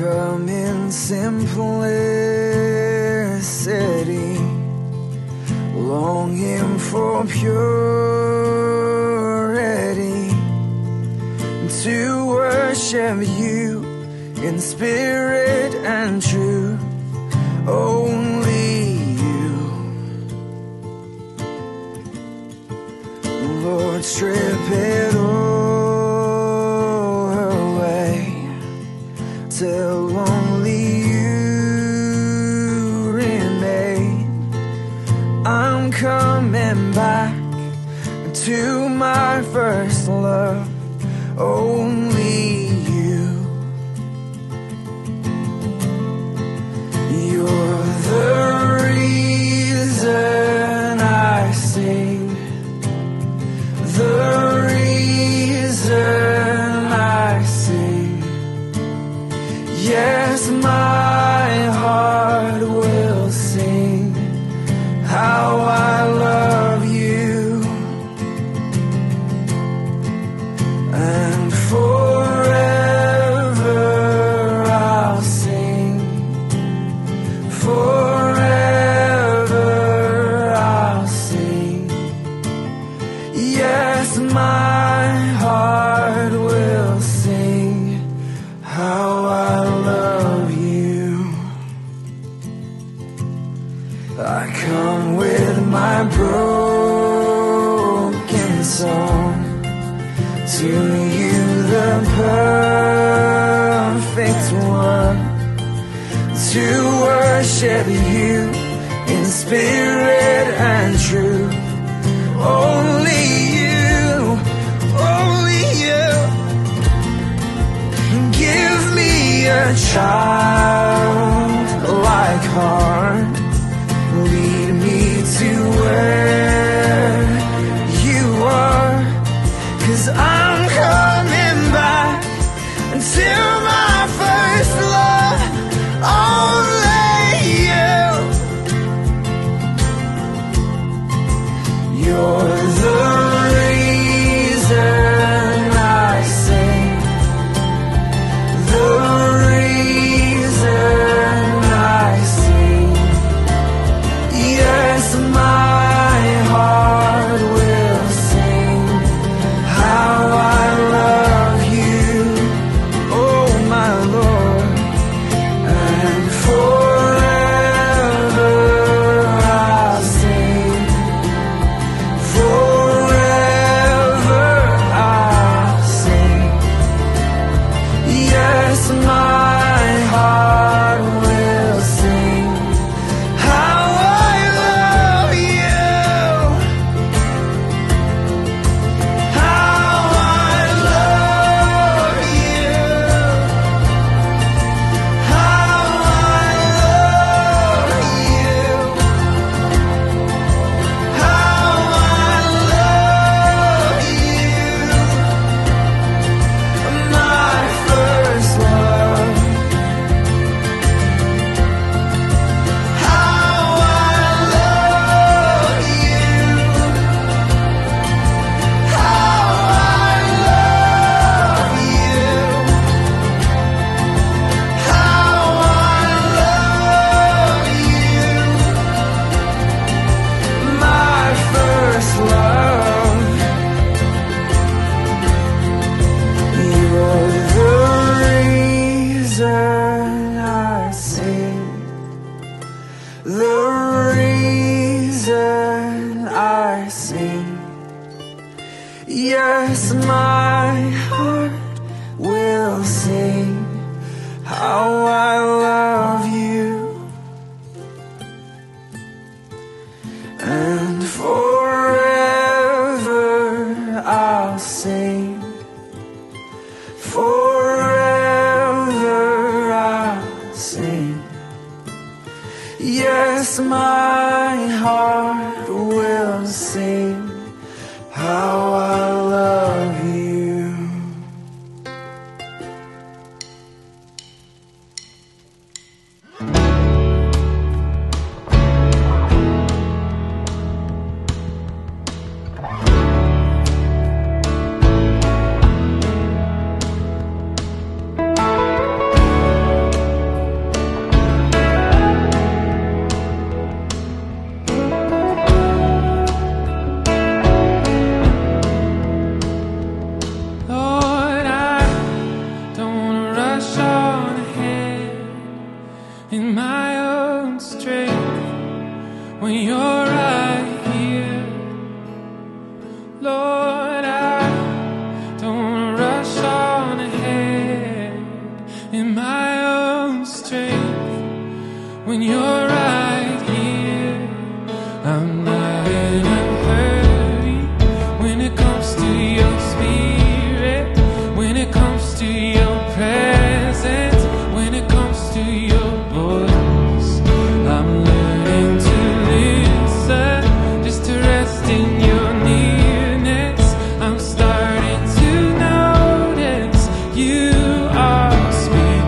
come in simplicity, longing for purity, to worship you in spirit and truth. Only you, Lord, strip it all away till only you remain. I'm coming back to my first love. Only you. You're the reason I sing, the reason I sing. Yes, my heart will sing how I love you, and forever I'll sing, forever I'll sing. Yes, my heart will sing how I love you. I come with my broken song, to you the perfect one, to worship you in spirit and truth. Only you, only you. Give me a childlike heart, lead me to where you are, 'cause I'm coming back to my first love. Only you. You're the reason I sing, the reason I sing. Yes, my heart will sing how I love you, oh my Lord, and forever I'll sing, forever I'll sing. Yes, my heart will sing how I love you, how I love you, how I love you, how I love you, my first love, how I love you, how I love you, how I love you, my first love. You're the reason I sing, the reason I sing. Yes, my heart will sing how I love you, and forever I'll sing, forever I'll sing. Yes, my heart will sing how I love you. my own strength when you're right here. Lord, I don't want to rush on ahead in my own strength when you're right here. I'm not in a hurry when it comes to your spirit, when it comes to your presence, when it comes to your voice. I'm learning to listen, just to rest in your nearness. I'm starting to notice you are speaking.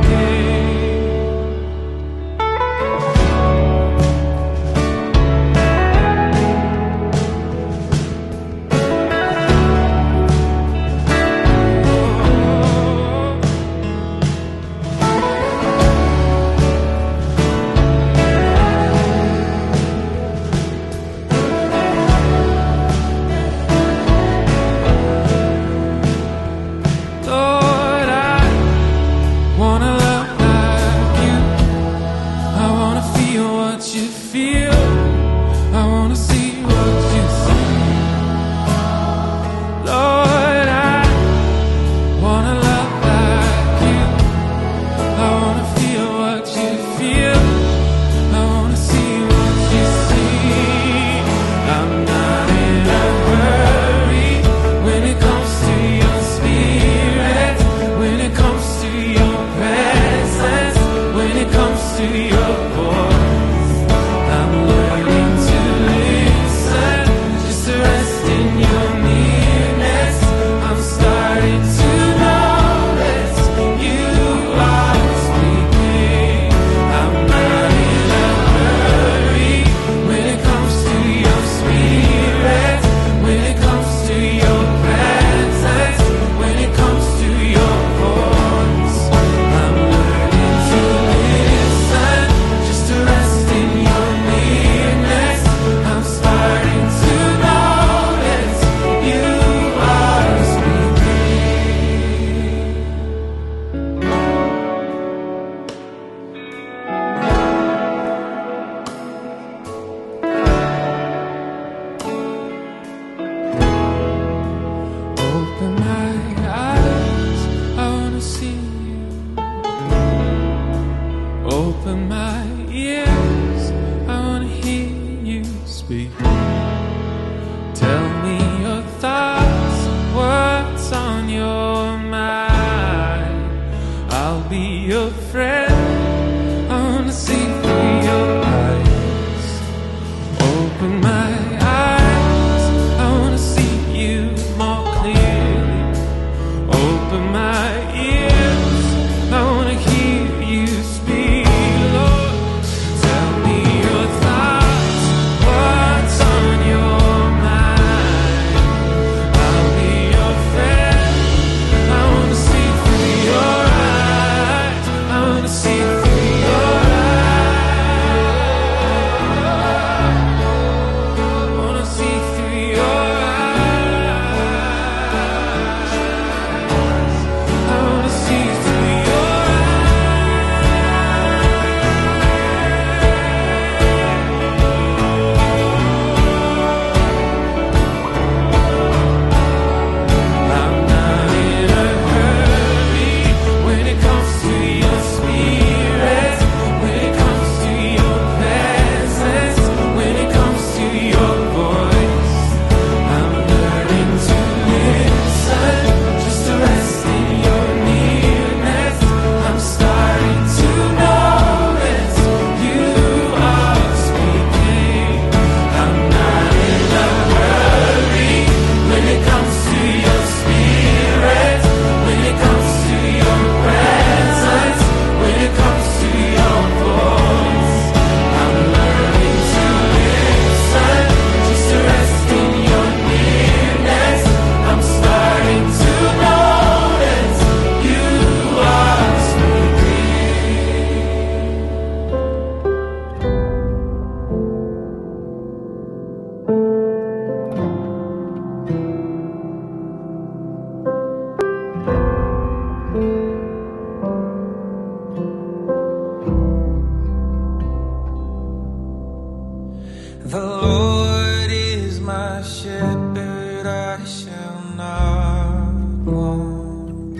Lord, I wanna love like you. I wanna feel what you feel. I wanna see what you see. Lord, I wanna love like you. I wanna feel what you feel. I wanna see what you see. I'm not in a hurry when it comes to your spirit, when it comes to your presence, when it comes to your voice. I'm learning to listen, just to rest in your nearness. I'm starting to notice you are speaking. I'm not in a hurry when it comes to your spirit, when it comes to your presence, when it comes to your voice. I'm learning to listen, just to rest in your nearness. I'm starting to notice you are speaking. Open my eyes, I wanna see you. Open my ears, I wanna hear you speak. Tell me your thoughts, what's on your mind. I'll be your friend, I wanna see through your eyes. Open my eyes, I wanna see you more clearly. Open my ears, I wanna hear you speak. Lord, tell me your thoughts, what's The Lord is my shepherd, I shall not want.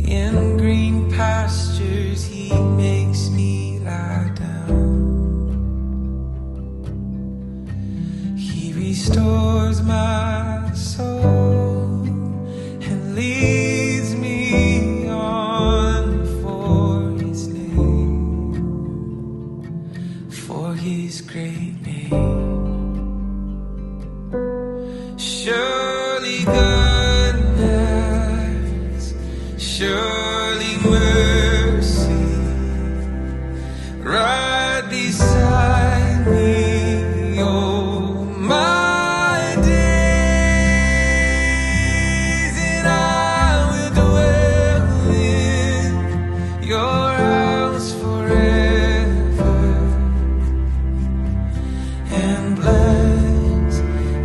In green pastures he makes me lie down. He restores my soul and leads me on for his name, for his great name. Surely goodness, surely mercy, right beside me, oh my days, and I will dwell in your house forever, and bless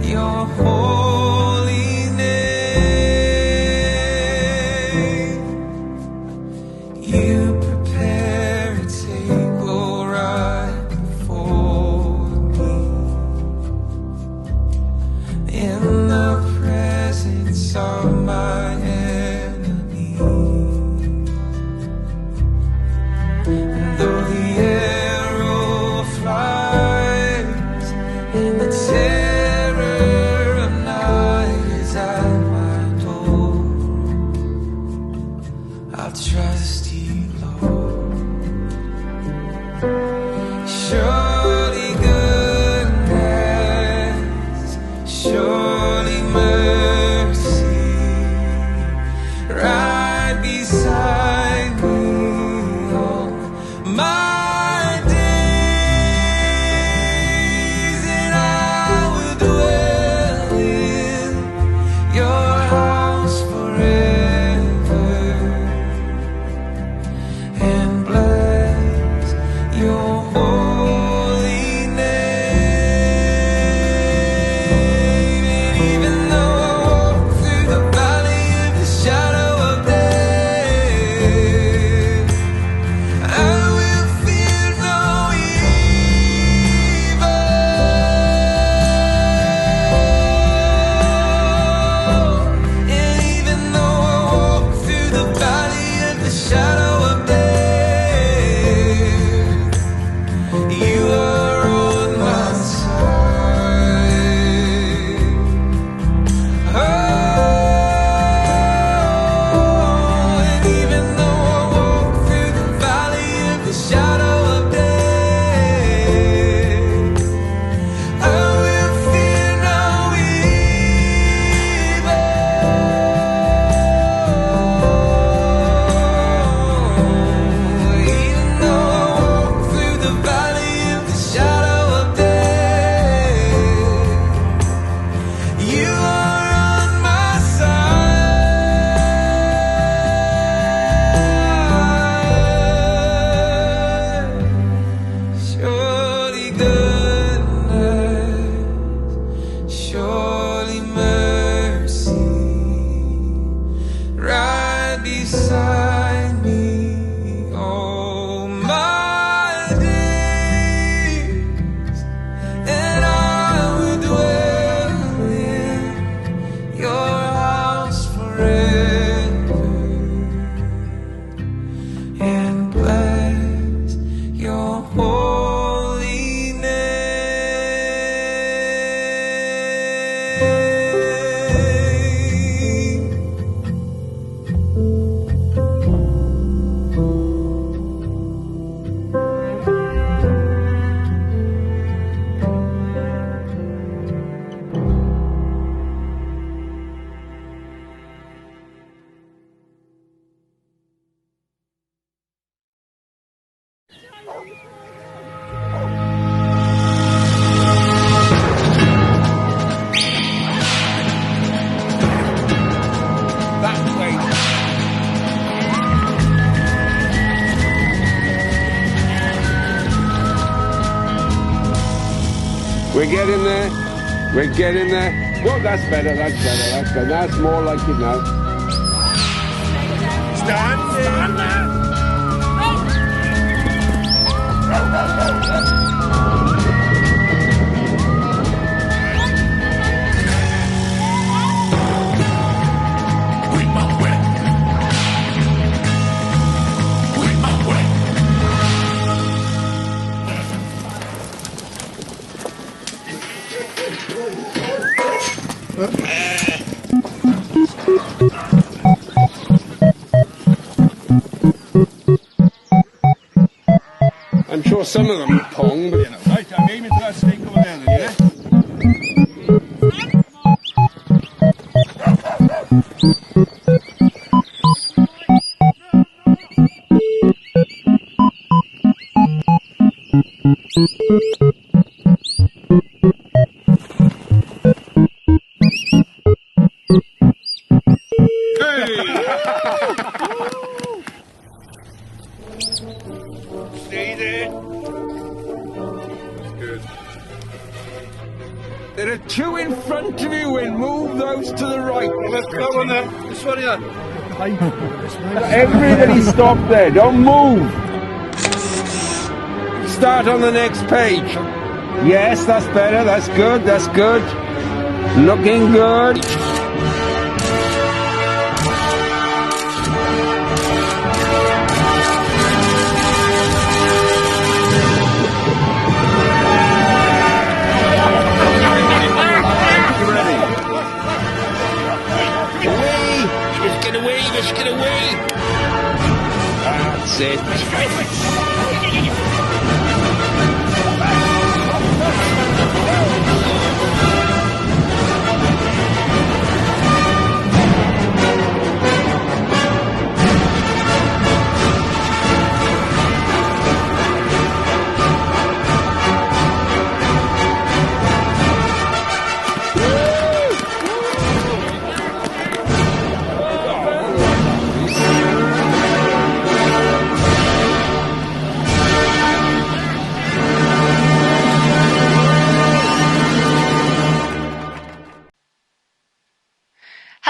your holy name. You prepare a table right before me, in the presence of my enemies. Though the arrow flies and the terror of night is at my door, I'll trust you, Lord. Surely goodness, surely mercy, right beside me, all my days, and I will dwell in your house forever, and bless your holy name. And even though I walk through the valley of the shadow of death, I will fear no evil. And even though I walk through the valley of the shadow of death, you are on my side. Oh, and even though I walk through the valley of the shadow of death, I will fear no evil. Even though I walk through the valley of the shadow of death, you are on my side. Surely goodness, surely mercy, right beside me, all my days, and I will dwell in your house forever, and bless your holy name. That way. We're getting there. We're getting there. Well, that's better. That's better. That's better. That's more like it now. Stand there. I'm sure some of them pong, but... Right, I'm aiming for that snake over there, then, yeah? Stay there. Good. There are two in front of you and move those to the right. Let's go on then. This one here. Everybody stop there. Don't move. Start on the next page. Yes, that's better. That's good. That's good. Looking good. Let's get away. That's it.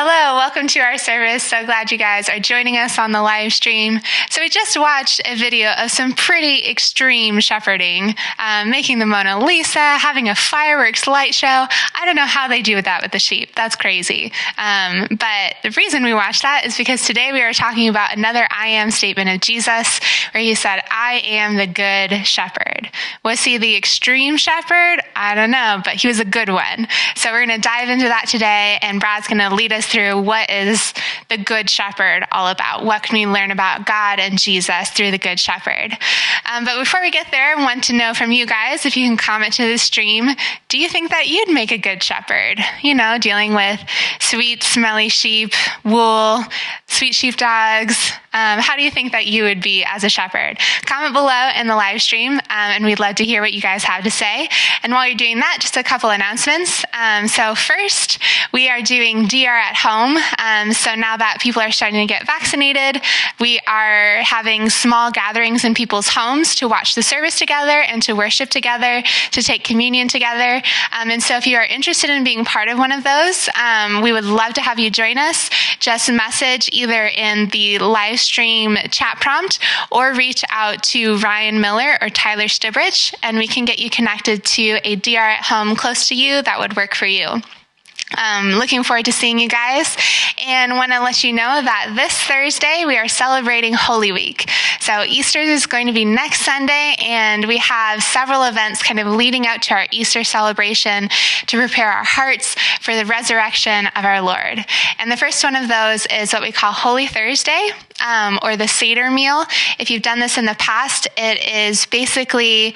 Hello, welcome to our service. So glad you guys are joining us on the live stream. So we just watched a video of some pretty extreme shepherding, making the Mona Lisa, having a fireworks light show. I don't know how they do that with the sheep. That's crazy. But the reason we watched that is because today we are talking about another I am statement of Jesus, where he said, I am the good shepherd. Was he the extreme shepherd? I don't know, but he was a good one. So we're going to dive into that today, and Brad's going to lead us through what is the good shepherd all about. What can we learn about God and Jesus through the good shepherd? But before we get there, I want to know from you guys, if you can comment to the stream, do you think that you'd make a good shepherd? You know, dealing with sweet, smelly sheep, wool, sweet sheepdogs. How do you think that you would be as a shepherd? Comment below in the live stream, and we'd love to hear what you guys have to say. And while you're doing that, just a couple announcements. So first, we are doing DR at home. So now that people are starting to get vaccinated, we are having small gatherings in people's homes to watch the service together and to worship together, to take communion together. And so if you are interested in being part of one of those, we would love to have you join us. Just message either in the live stream chat prompt or reach out to Ryan Miller or Tyler Stibrich, and we can get you connected to a DR at home close to you that would work for you. Looking forward to seeing you guys, and want to let you know that this Thursday we are celebrating Holy Week. So Easter is going to be next Sunday, and we have several events kind of leading out to our Easter celebration to prepare our hearts for the resurrection of our Lord. And the first one of those is what we call Holy Thursday, or the Seder meal. If you've done this in the past, it is basically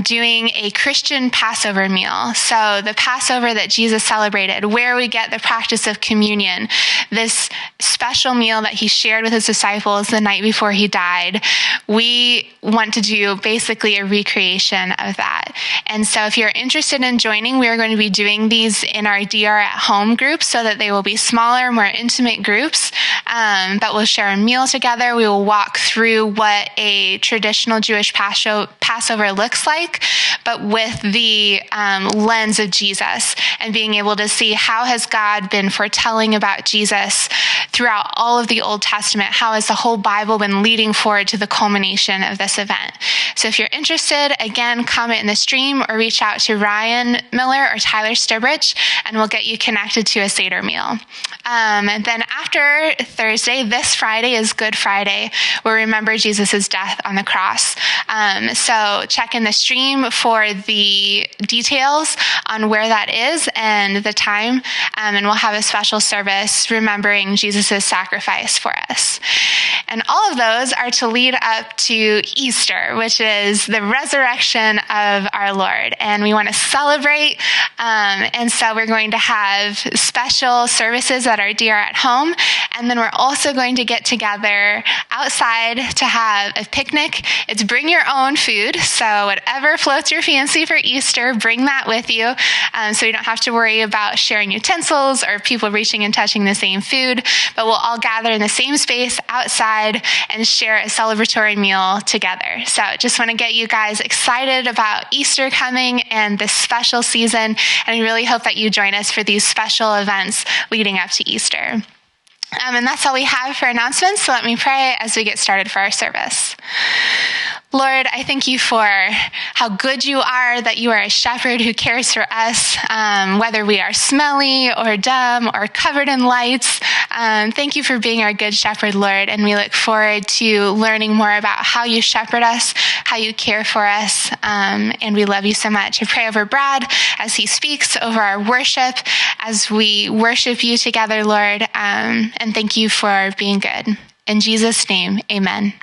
doing a Christian Passover meal. So the Passover that Jesus celebrated, where we get the practice of communion, this special meal that he shared with his disciples the night before he died. We want to do basically a recreation of that. And so if you're interested in joining, we are going to be doing these in our DR at home groups so that they will be smaller, more intimate groups, but we'll share a meal together. We will walk through what a traditional Jewish Passover looks like, but with the lens of Jesus, and being able to see how has God been foretelling about Jesus throughout all of the Old Testament. How has the whole Bible been leading forward to the culmination of this event? So if you're interested, again, comment in the stream or reach out to Ryan Miller or Tyler Stibrich, and we'll get you connected to a Seder meal. And then after Thursday, this Friday is Good Friday. We'll remember Jesus' death on the cross. So check in the stream for the details on where that is and the time. And we'll have a special service remembering Jesus' sacrifice for us. And all of those are to lead up to Easter, which is the resurrection of our Lord. And we want to celebrate. And so we're going to have special services at our DR at home. And then we're also going to get together outside to have a picnic. It's bring your own food. So whatever floats your fancy for Easter, bring that with you. So you don't have to worry about sharing utensils or people reaching and touching the same food. But we'll all gather in the same space outside and share a celebratory meal together. So just want to get you guys excited about Easter coming and this special season. And we really hope that you join us for these special events leading up to Easter. And that's all we have for announcements. So let me pray as we get started for our service. Lord, I thank you for how good you are, that you are a shepherd who cares for us, whether we are smelly or dumb or covered in lights. Thank you for being our good shepherd, Lord, and we look forward to learning more about how you shepherd us, how you care for us, and we love you so much. I pray over Brad as he speaks, over our worship, as we worship you together, Lord, and thank you for being good. In Jesus' name, amen.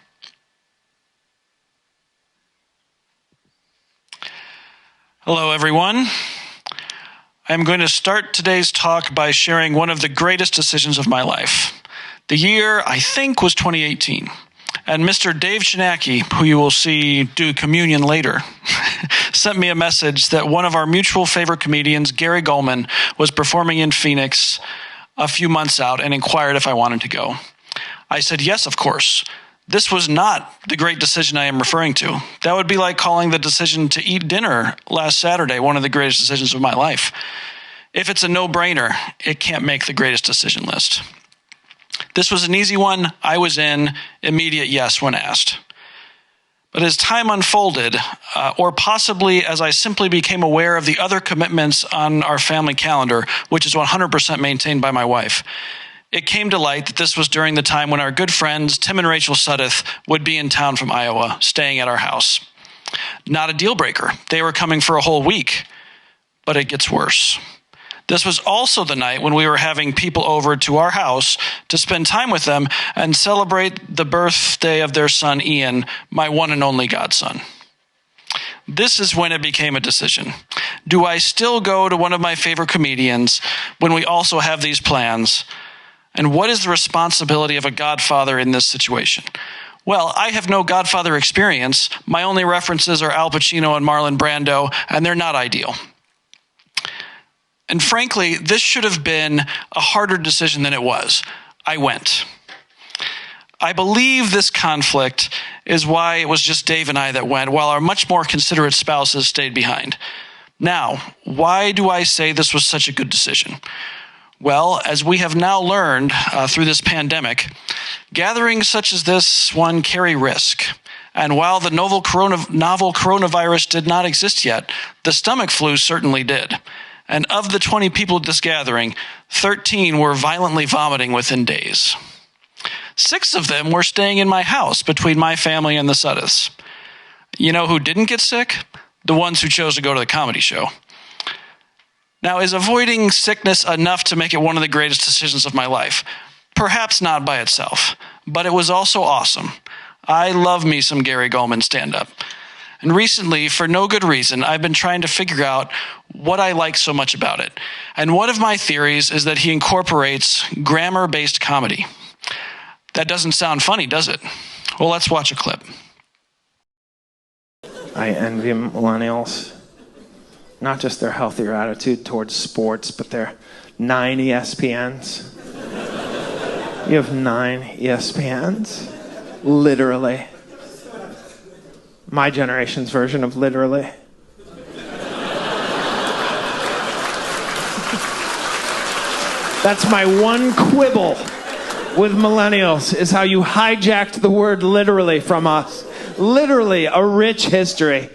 Hello, everyone. I'm going to start today's talk by sharing one of the greatest decisions of my life. The year, I think, was 2018. And Mr. Dave Shinaki, who you will see do communion later, sent me a message that one of our mutual favorite comedians, Gary Gulman, was performing in Phoenix a few months out and inquired if I wanted to go. I said, yes, of course. This was not the great decision I am referring to. That would be like calling the decision to eat dinner last Saturday one of the greatest decisions of my life. If it's a no-brainer, it can't make the greatest decision list. This was an easy one. I was in, immediate yes when asked. But as time unfolded, or possibly as I simply became aware of the other commitments on our family calendar, which is 100% maintained by my wife, it came to light that this was during the time when our good friends, Tim and Rachel Suddeth, would be in town from Iowa, staying at our house. Not a deal breaker. They were coming for a whole week. But it gets worse. This was also the night when we were having people over to our house to spend time with them and celebrate the birthday of their son, Ian, my one and only godson. This is when it became a decision. Do I still go to one of my favorite comedians when we also have these plans? And what is the responsibility of a godfather in this situation? Well, I have no godfather experience. My only references are Al Pacino and Marlon Brando, and they're not ideal. And frankly, this should have been a harder decision than it was. I went. I believe this conflict is why it was just Dave and I that went, while our much more considerate spouses stayed behind. Now, why do I say this was such a good decision? Well, as we have now learned through this pandemic, gatherings such as this one carry risk. And while the novel coronavirus did not exist yet, the stomach flu certainly did. And of the 20 people at this gathering, 13 were violently vomiting within days. 6 of them were staying in my house between my family and the Suddeths. You know who didn't get sick? The ones who chose to go to the comedy show. Now, is avoiding sickness enough to make it one of the greatest decisions of my life? Perhaps not by itself, but it was also awesome. I love me some Gary Gulman stand-up. And recently, for no good reason, I've been trying to figure out what I like so much about it. And one of my theories is that he incorporates grammar-based comedy. That doesn't sound funny, does it? Well, let's watch a clip. I envy millennials. Not just their healthier attitude towards sports, but their 9 ESPNs. You have 9 ESPNs? Literally. My generation's version of literally. That's my one quibble with millennials, is how you hijacked the word literally from us. Literally, a rich history.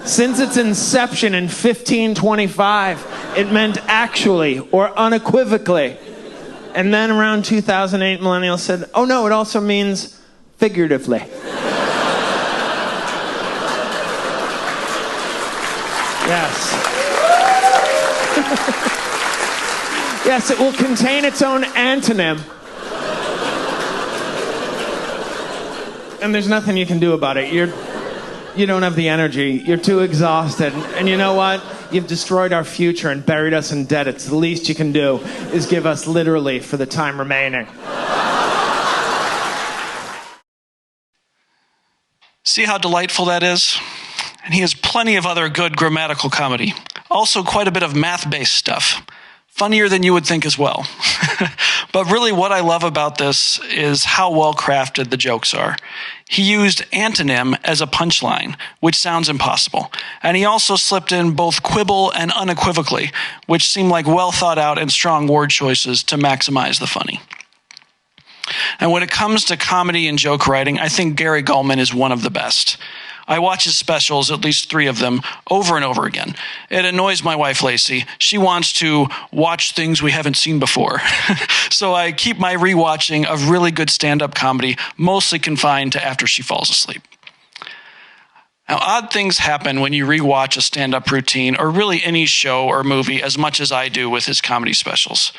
Since its inception in 1525, it meant actually or unequivocally. And then around 2008, millennials said, oh no, it also means figuratively. Yes. Yes, it will contain its own antonym. And there's nothing you can do about it. You don't have the energy. You're too exhausted. And you know what? You've destroyed our future and buried us in debt. It's the least you can do is give us literally for the time remaining. See how delightful that is? And he has plenty of other good grammatical comedy. Also quite a bit of math-based stuff. Funnier than you would think as well. But really what I love about this is how well crafted the jokes are. He used antonym as a punchline, which sounds impossible. And he also slipped in both quibble and unequivocally, which seem like well thought out and strong word choices to maximize the funny. And when it comes to comedy and joke writing, I think Gary Gulman is one of the best. I watch his specials, at least 3 of them, over and over again. It annoys my wife, Lacey. She wants to watch things we haven't seen before. So I keep my rewatching of really good stand-up comedy mostly confined to after she falls asleep. Now, odd things happen when you rewatch a stand-up routine or really any show or movie as much as I do with his comedy specials.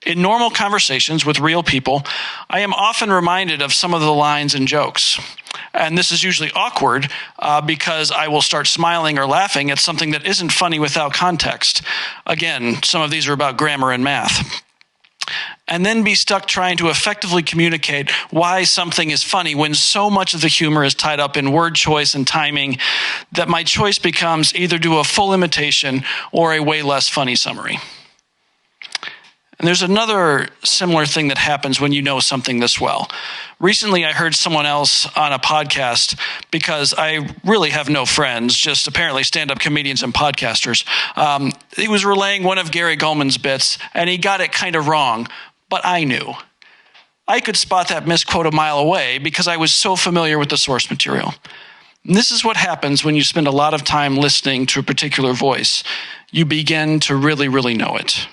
In normal conversations with real people, I am often reminded of some of the lines and jokes. And this is usually awkward because I will start smiling or laughing at something that isn't funny without context. Again, some of these are about grammar and math. And then be stuck trying to effectively communicate why something is funny when so much of the humor is tied up in word choice and timing that my choice becomes either do a full imitation or a way less funny summary. And there's another similar thing that happens when you know something this well. Recently, I heard someone else on a podcast, because I really have no friends, just apparently stand-up comedians and podcasters. He was relaying one of Gary Gulman's bits, and he got it kind of wrong, but I knew. I could spot that misquote a mile away because I was so familiar with the source material. And this is what happens when you spend a lot of time listening to a particular voice. You begin to really, really know it.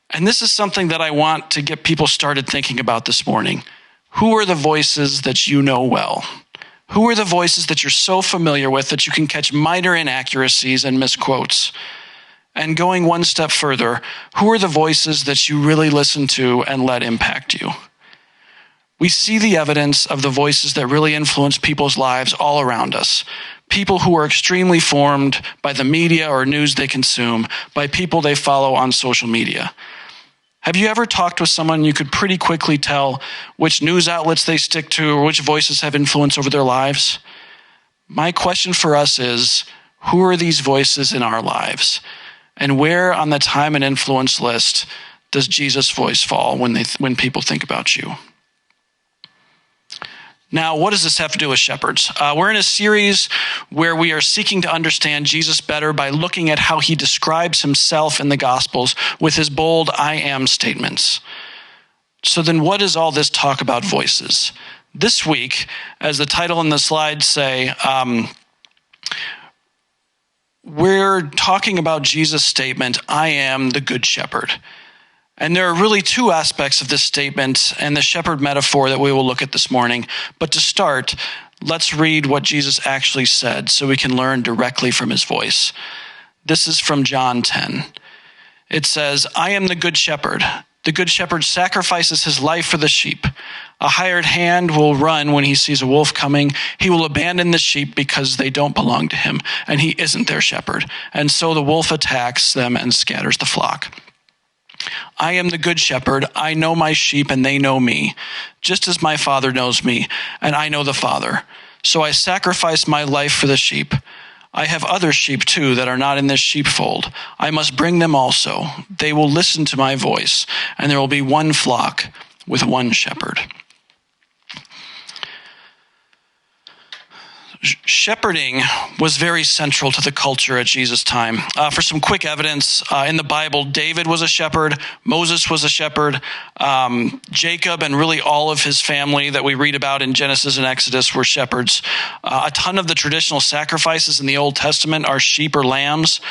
And this is something that I want to get people started thinking about this morning. Who are the voices that you know well? Who are the voices that you're so familiar with that you can catch minor inaccuracies and misquotes? And going one step further, who are the voices that you really listen to and let impact you? We see the evidence of the voices that really influence people's lives all around us. People who are extremely formed by the media or news they consume, by people they follow on social media. Have you ever talked with someone you could pretty quickly tell which news outlets they stick to or which voices have influence over their lives? My question for us is, who are these voices in our lives? And where on the time and influence list does Jesus' voice fall when people think about you? Now, what does this have to do with shepherds? We're in a series where we are seeking to understand Jesus better by looking at how he describes himself in the Gospels with his bold I am statements. So then what is all this talk about voices? This week, as the title and the slides say, we're talking about Jesus' statement, I am the good shepherd. And there are really 2 aspects of this statement and the shepherd metaphor that we will look at this morning. But to start, let's read what Jesus actually said so we can learn directly from his voice. This is from John 10. It says, I am the good shepherd. The good shepherd sacrifices his life for the sheep. A hired hand will run when he sees a wolf coming. He will abandon the sheep because they don't belong to him, and he isn't their shepherd. And so the wolf attacks them and scatters the flock. I am the good shepherd. I know my sheep and they know me, just as my Father knows me, and I know the Father. So I sacrifice my life for the sheep. I have other sheep too that are not in this sheepfold. I must bring them also. They will listen to my voice, and there will be one flock with one shepherd. Shepherding was very central to the culture at Jesus' time. For some quick evidence, in the Bible, David was a shepherd, Moses was a shepherd, Jacob and really all of his family that we read about in Genesis and Exodus were shepherds. A ton of the traditional sacrifices in the Old Testament are sheep or lambs.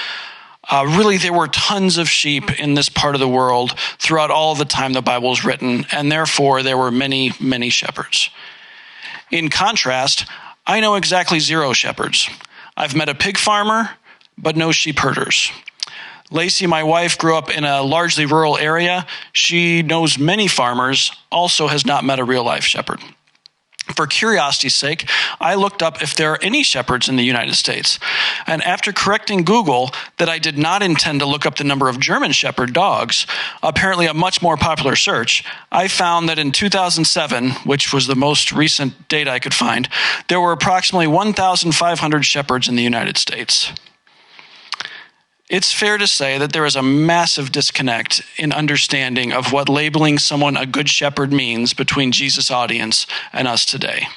Really, there were tons of sheep in this part of the world throughout all the time the Bible was written, and therefore there were many, many shepherds. In contrast, I know exactly 0 shepherds. I've met a pig farmer, but no sheep herders. Lacey, my wife, grew up in a largely rural area. She knows many farmers, also has not met a real-life shepherd. For curiosity's sake, I looked up if there are any shepherds in the United States. And after correcting Google that I did not intend to look up the number of German shepherd dogs, apparently a much more popular search, I found that in 2007, which was the most recent data I could find, there were approximately 1,500 shepherds in the United States. It's fair to say that there is a massive disconnect in understanding of what labeling someone a good shepherd means between Jesus' audience and us today.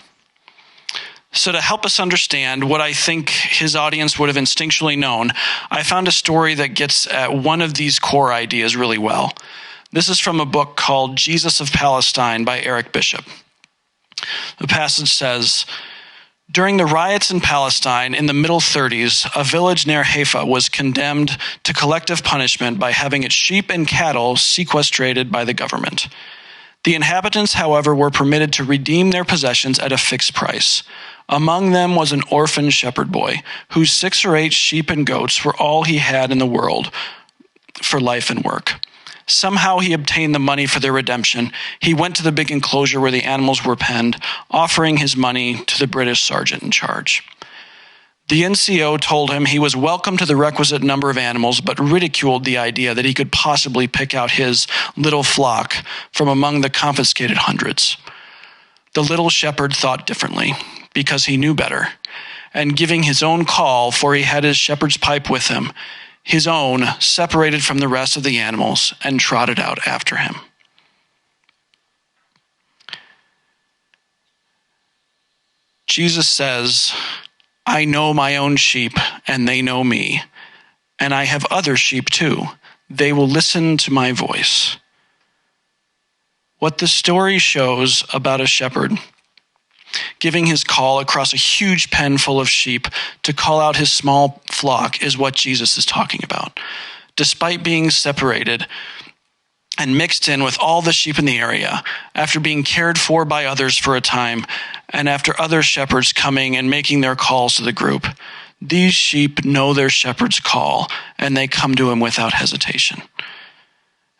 So to help us understand what I think his audience would have instinctually known, I found a story that gets at one of these core ideas really well. This is from a book called Jesus of Palestine by Eric Bishop. The passage says, "During the riots in Palestine in the middle 30s, a village near Haifa was condemned to collective punishment by having its sheep and cattle sequestrated by the government. The inhabitants, however, were permitted to redeem their possessions at a fixed price. Among them was an orphan shepherd boy, whose 6 or 8 sheep and goats were all he had in the world for life and work. Somehow he obtained the money for their redemption. He went to the big enclosure where the animals were penned, offering his money to the British sergeant in charge. The NCO told him he was welcome to the requisite number of animals, but ridiculed the idea that he could possibly pick out his little flock from among the confiscated hundreds. The little shepherd thought differently, because he knew better, and giving his own call, for he had his shepherd's pipe with him, his own separated from the rest of the animals and trotted out after him." Jesus says, "I know my own sheep, and they know me, and I have other sheep too. They will listen to my voice." What the story shows about a shepherd giving his call across a huge pen full of sheep to call out his small flock is what Jesus is talking about. Despite being separated and mixed in with all the sheep in the area, after being cared for by others for a time, and after other shepherds coming and making their calls to the group, these sheep know their shepherd's call, and they come to him without hesitation.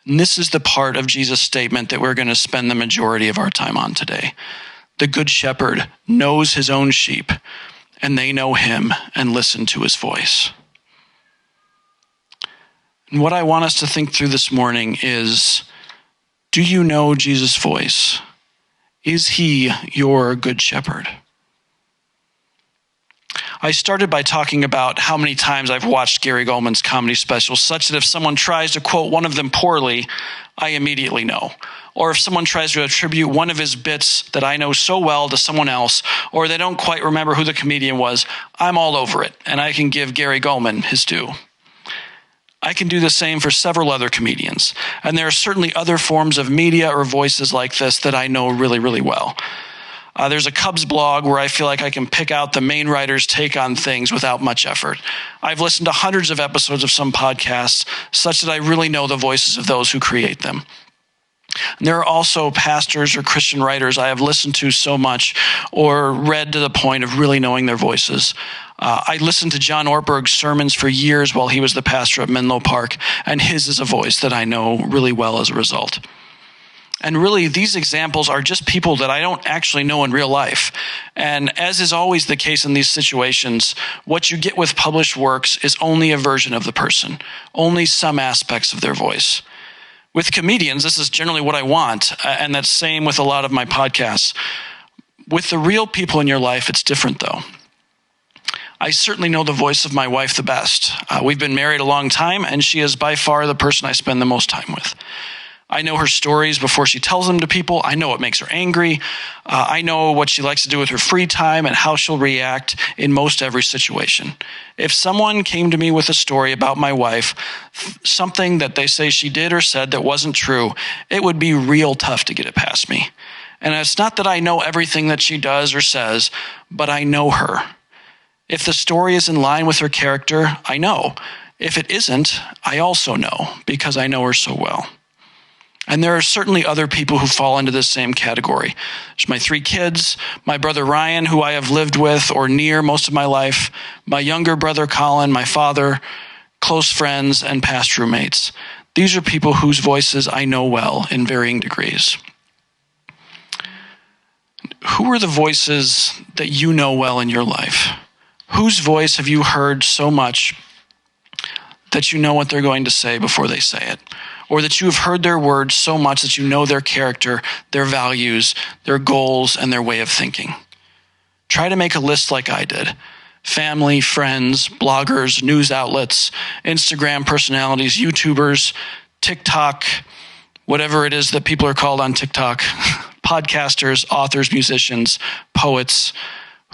And this is the part of Jesus' statement that we're going to spend the majority of our time on today. The good shepherd knows his own sheep, and they know him and listen to his voice. And what I want us to think through this morning is, do you know Jesus' voice? Is he your good shepherd? I started by talking about how many times I've watched Gary Goldman's comedy specials, such that if someone tries to quote one of them poorly, I immediately know. Or if someone tries to attribute one of his bits that I know so well to someone else, or they don't quite remember who the comedian was, I'm all over it, and I can give Gary Goldman his due. I can do the same for several other comedians, and there are certainly other forms of media or voices like this that I know really, really well. There's a Cubs blog where I feel like I can pick out the main writer's take on things without much effort. I've listened to hundreds of episodes of some podcasts, such that I really know the voices of those who create them. And there are also pastors or Christian writers I have listened to so much or read to the point of really knowing their voices. I listened to John Ortberg's sermons for years while he was the pastor at Menlo Park, and his is a voice that I know really well as a result. And really, these examples are just people that I don't actually know in real life. And as is always the case in these situations, what you get with published works is only a version of the person, only some aspects of their voice. With comedians, this is generally what I want, and that's same with a lot of my podcasts. With the real people in your life, it's different though. I certainly know the voice of my wife the best. We've been married a long time, and she is by far the person I spend the most time with. I know her stories before she tells them to people. I know what makes her angry. I know what she likes to do with her free time and how she'll react in most every situation. If someone came to me with a story about my wife, something that they say she did or said that wasn't true, it would be real tough to get it past me. And it's not that I know everything that she does or says, but I know her. If the story is in line with her character, I know. If it isn't, I also know, because I know her so well. And there are certainly other people who fall into this same category. There's my 3 kids, my brother Ryan, who I have lived with or near most of my life, my younger brother Colin, my father, close friends, and past roommates. These are people whose voices I know well in varying degrees. Who are the voices that you know well in your life? Whose voice have you heard so much that you know what they're going to say before they say it? Or that you have heard their words so much that you know their character, their values, their goals, and their way of thinking? Try to make a list like I did. Family, friends, bloggers, news outlets, Instagram personalities, YouTubers, TikTok, whatever it is that people are called on TikTok, podcasters, authors, musicians, poets.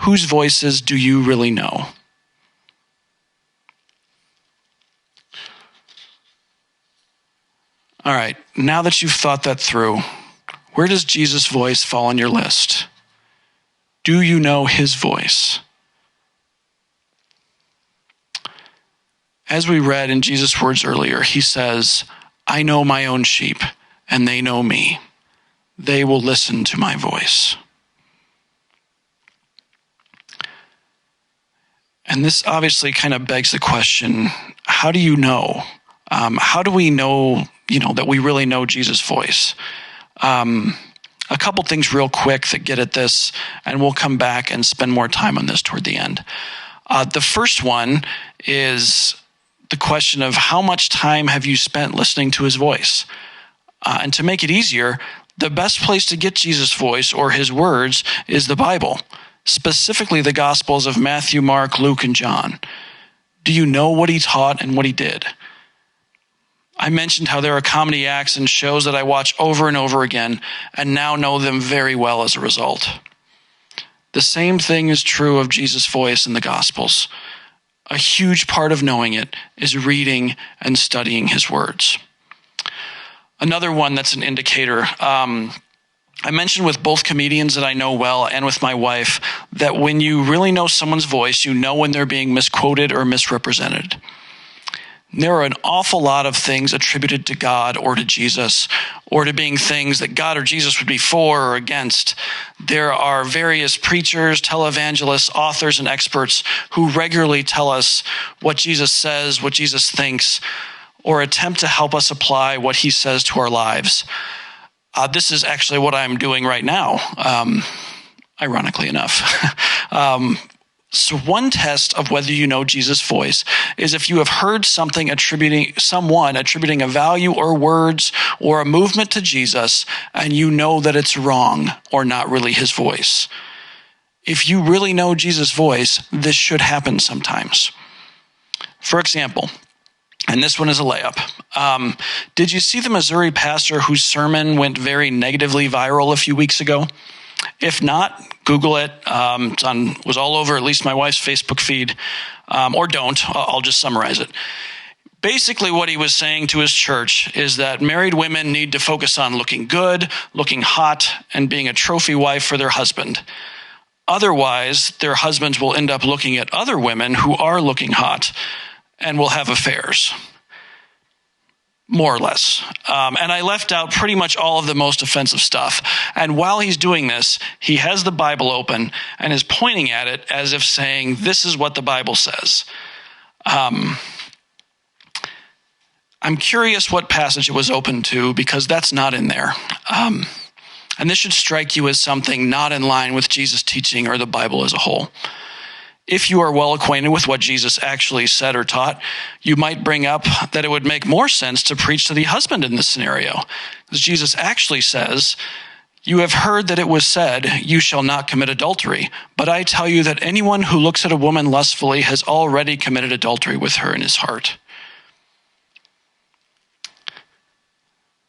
Whose voices do you really know? All right, now that you've thought that through, where does Jesus' voice fall on your list? Do you know his voice? As we read in Jesus' words earlier, he says, I know my own sheep, and they know me. They will listen to my voice. And this obviously kind of begs the question, how do you know? How do we know, that we really know Jesus' voice? A couple things real quick that get at this, and we'll come back and spend more time on this toward the end. The first one is the question of how much time have you spent listening to his voice? And to make it easier, the best place to get Jesus' voice or his words is the Bible, specifically the Gospels of Matthew, Mark, Luke, and John. Do you know what he taught and what he did? I mentioned how there are comedy acts and shows that I watch over and over again and now know them very well as a result. The same thing is true of Jesus' voice in the Gospels. A huge part of knowing it is reading and studying his words. Another one that's an indicator, I mentioned with both comedians that I know well and with my wife that when you really know someone's voice, you know when they're being misquoted or misrepresented. There are an awful lot of things attributed to God or to Jesus or to being things that God or Jesus would be for or against. There are various preachers, televangelists, authors, and experts who regularly tell us what Jesus says, what Jesus thinks, or attempt to help us apply what he says to our lives. This is actually what I'm doing right now, ironically enough. So one test of whether you know Jesus' voice is if you have heard someone attributing a value or words or a movement to Jesus, and you know that it's wrong or not really his voice. If you really know Jesus' voice, this should happen sometimes. For example, and this one is a layup. Did you see the Missouri pastor whose sermon went very negatively viral a few weeks ago? If not, Google it. It was all over at least my wife's Facebook feed. Or don't. I'll just summarize it. Basically, what he was saying to his church is that married women need to focus on looking good, looking hot, and being a trophy wife for their husband. Otherwise, their husbands will end up looking at other women who are looking hot and will have affairs. More or less. And I left out pretty much all of the most offensive stuff. And while he's doing this, he has the Bible open and is pointing at it as if saying, this is what the Bible says. I'm curious what passage it was open to because that's not in there. And this should strike you as something not in line with Jesus' teaching or the Bible as a whole. If you are well acquainted with what Jesus actually said or taught, you might bring up that it would make more sense to preach to the husband in this scenario. Because Jesus actually says, you have heard that it was said, you shall not commit adultery. But I tell you that anyone who looks at a woman lustfully has already committed adultery with her in his heart.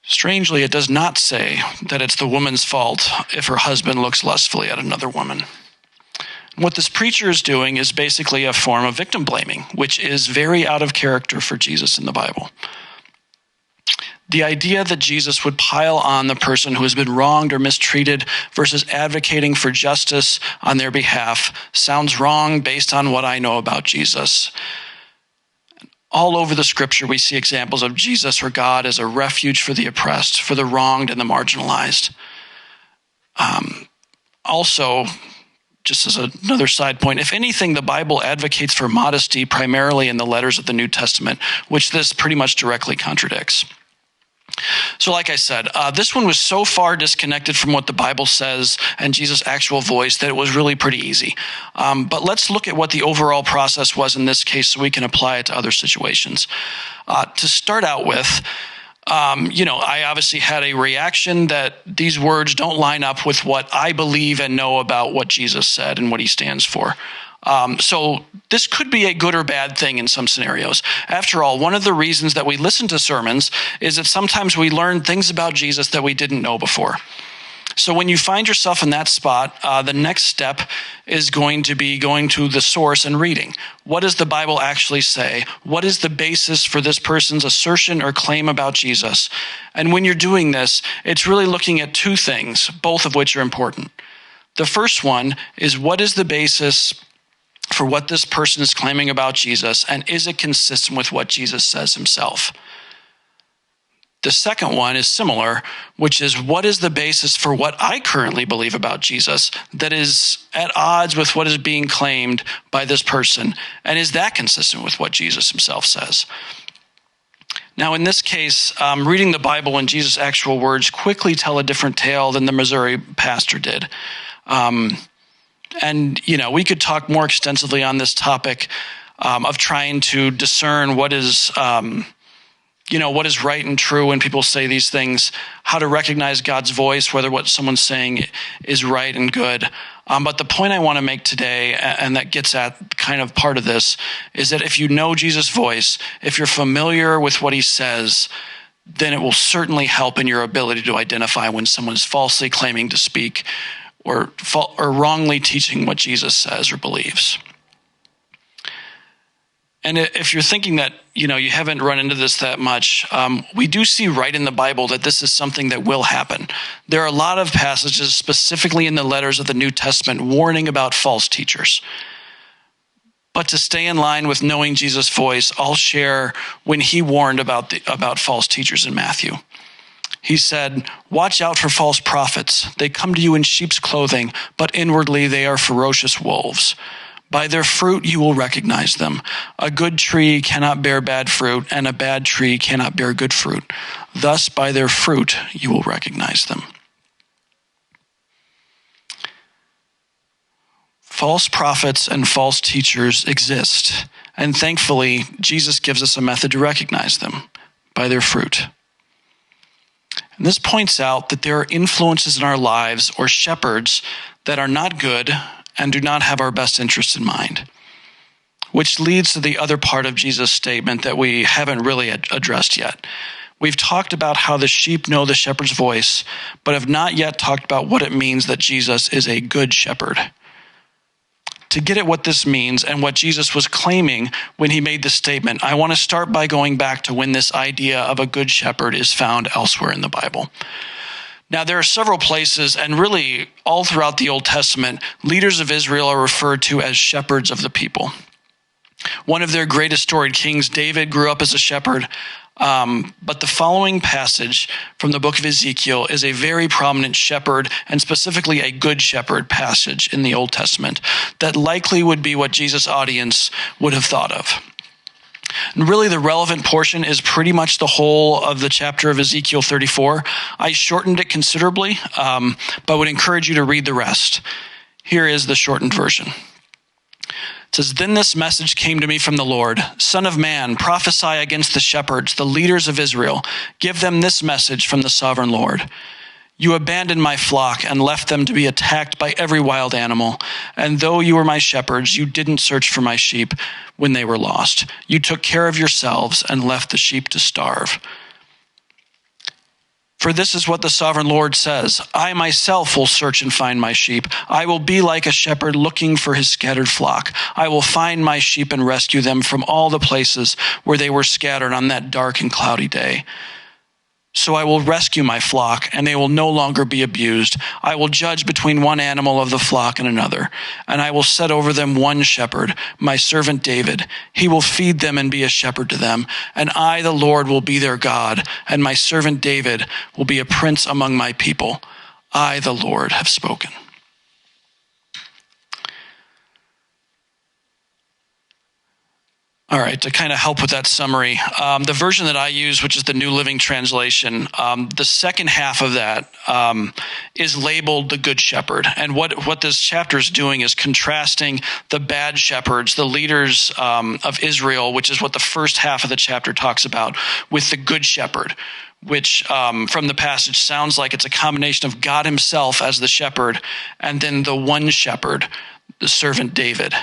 Strangely, it does not say that it's the woman's fault if her husband looks lustfully at another woman. What this preacher is doing is basically a form of victim blaming, which is very out of character for Jesus in the Bible. The idea that Jesus would pile on the person who has been wronged or mistreated versus advocating for justice on their behalf sounds wrong based on what I know about Jesus. All over the scripture, we see examples of Jesus or God as a refuge for the oppressed, for the wronged and the marginalized. Also, just as another side point, if anything, the Bible advocates for modesty primarily in the letters of the New Testament, which this pretty much directly contradicts. So like I said, this one was so far disconnected from what the Bible says and Jesus' actual voice that it was really pretty easy. But let's look at what the overall process was in this case so we can apply it to other situations. To start out with, I obviously had a reaction that these words don't line up with what I believe and know about what Jesus said and what he stands for. So this could be a good or bad thing in some scenarios. After all, one of the reasons that we listen to sermons is that sometimes we learn things about Jesus that we didn't know before. So when you find yourself in that spot, the next step is going to be going to the source and reading. What does the Bible actually say? What is the basis for this person's assertion or claim about Jesus? And when you're doing this, it's really looking at two things, both of which are important. The first one is, what is the basis for what this person is claiming about Jesus, and is it consistent with what Jesus says himself? The second one is similar, which is, what is the basis for what I currently believe about Jesus that is at odds with what is being claimed by this person, and is that consistent with what Jesus himself says? Now, in this case, reading the Bible and Jesus' actual words quickly tell a different tale than the Missouri pastor did. And, we could talk more extensively on this topic of trying to discern what is right and true when people say these things, how to recognize God's voice, whether what someone's saying is right and good. But the point I want to make today, and that gets at kind of part of this, is that if you know Jesus' voice, if you're familiar with what he says, then it will certainly help in your ability to identify when someone is falsely claiming to speak or wrongly teaching what Jesus says or believes. And if you're thinking that, you haven't run into this that much, we do see right in the Bible that this is something that will happen. There are a lot of passages, specifically in the letters of the New Testament, warning about false teachers. But to stay in line with knowing Jesus' voice, I'll share when he warned about false teachers in Matthew. He said, "Watch out for false prophets. They come to you in sheep's clothing, but inwardly they are ferocious wolves. By their fruit you will recognize them. A good tree cannot bear bad fruit, and a bad tree cannot bear good fruit. Thus by their fruit you will recognize them." False prophets and false teachers exist, and thankfully Jesus gives us a method to recognize them: by their fruit. And this points out that there are influences in our lives or shepherds that are not good and do not have our best interests in mind, which leads to the other part of Jesus' statement that we haven't really addressed yet. We've talked about how the sheep know the shepherd's voice, but have not yet talked about what it means that Jesus is a good shepherd. To get at what this means and what Jesus was claiming when he made this statement, I want to start by going back to when this idea of a good shepherd is found elsewhere in the Bible. Now, there are several places, and really all throughout the Old Testament, leaders of Israel are referred to as shepherds of the people. One of their greatest storied kings, David, grew up as a shepherd, but the following passage from the book of Ezekiel is a very prominent shepherd, and specifically a good shepherd passage in the Old Testament that likely would be what Jesus' audience would have thought of. And really the relevant portion is pretty much the whole of the chapter of Ezekiel 34. I shortened it considerably, but would encourage you to read the rest. Here is the shortened version. It says, "Then this message came to me from the Lord. Son of man, prophesy against the shepherds, the leaders of Israel. Give them this message from the sovereign Lord. You abandoned my flock and left them to be attacked by every wild animal. And though you were my shepherds, you didn't search for my sheep when they were lost. You took care of yourselves and left the sheep to starve. For this is what the sovereign Lord says, I myself will search and find my sheep. I will be like a shepherd looking for his scattered flock. I will find my sheep and rescue them from all the places where they were scattered on that dark and cloudy day. So I will rescue my flock, and they will no longer be abused. I will judge between one animal of the flock and another, and I will set over them one shepherd, my servant David. He will feed them and be a shepherd to them, and I, the Lord, will be their God, and my servant David will be a prince among my people. I, the Lord, have spoken. All right, to kind of help with that summary, the version that I use, which is the New Living Translation, the second half of that is labeled the Good Shepherd. And what this chapter is doing is contrasting the bad shepherds, the leaders of Israel, which is what the first half of the chapter talks about, with the Good Shepherd, which from the passage sounds like it's a combination of God himself as the shepherd and then the one shepherd, the servant David.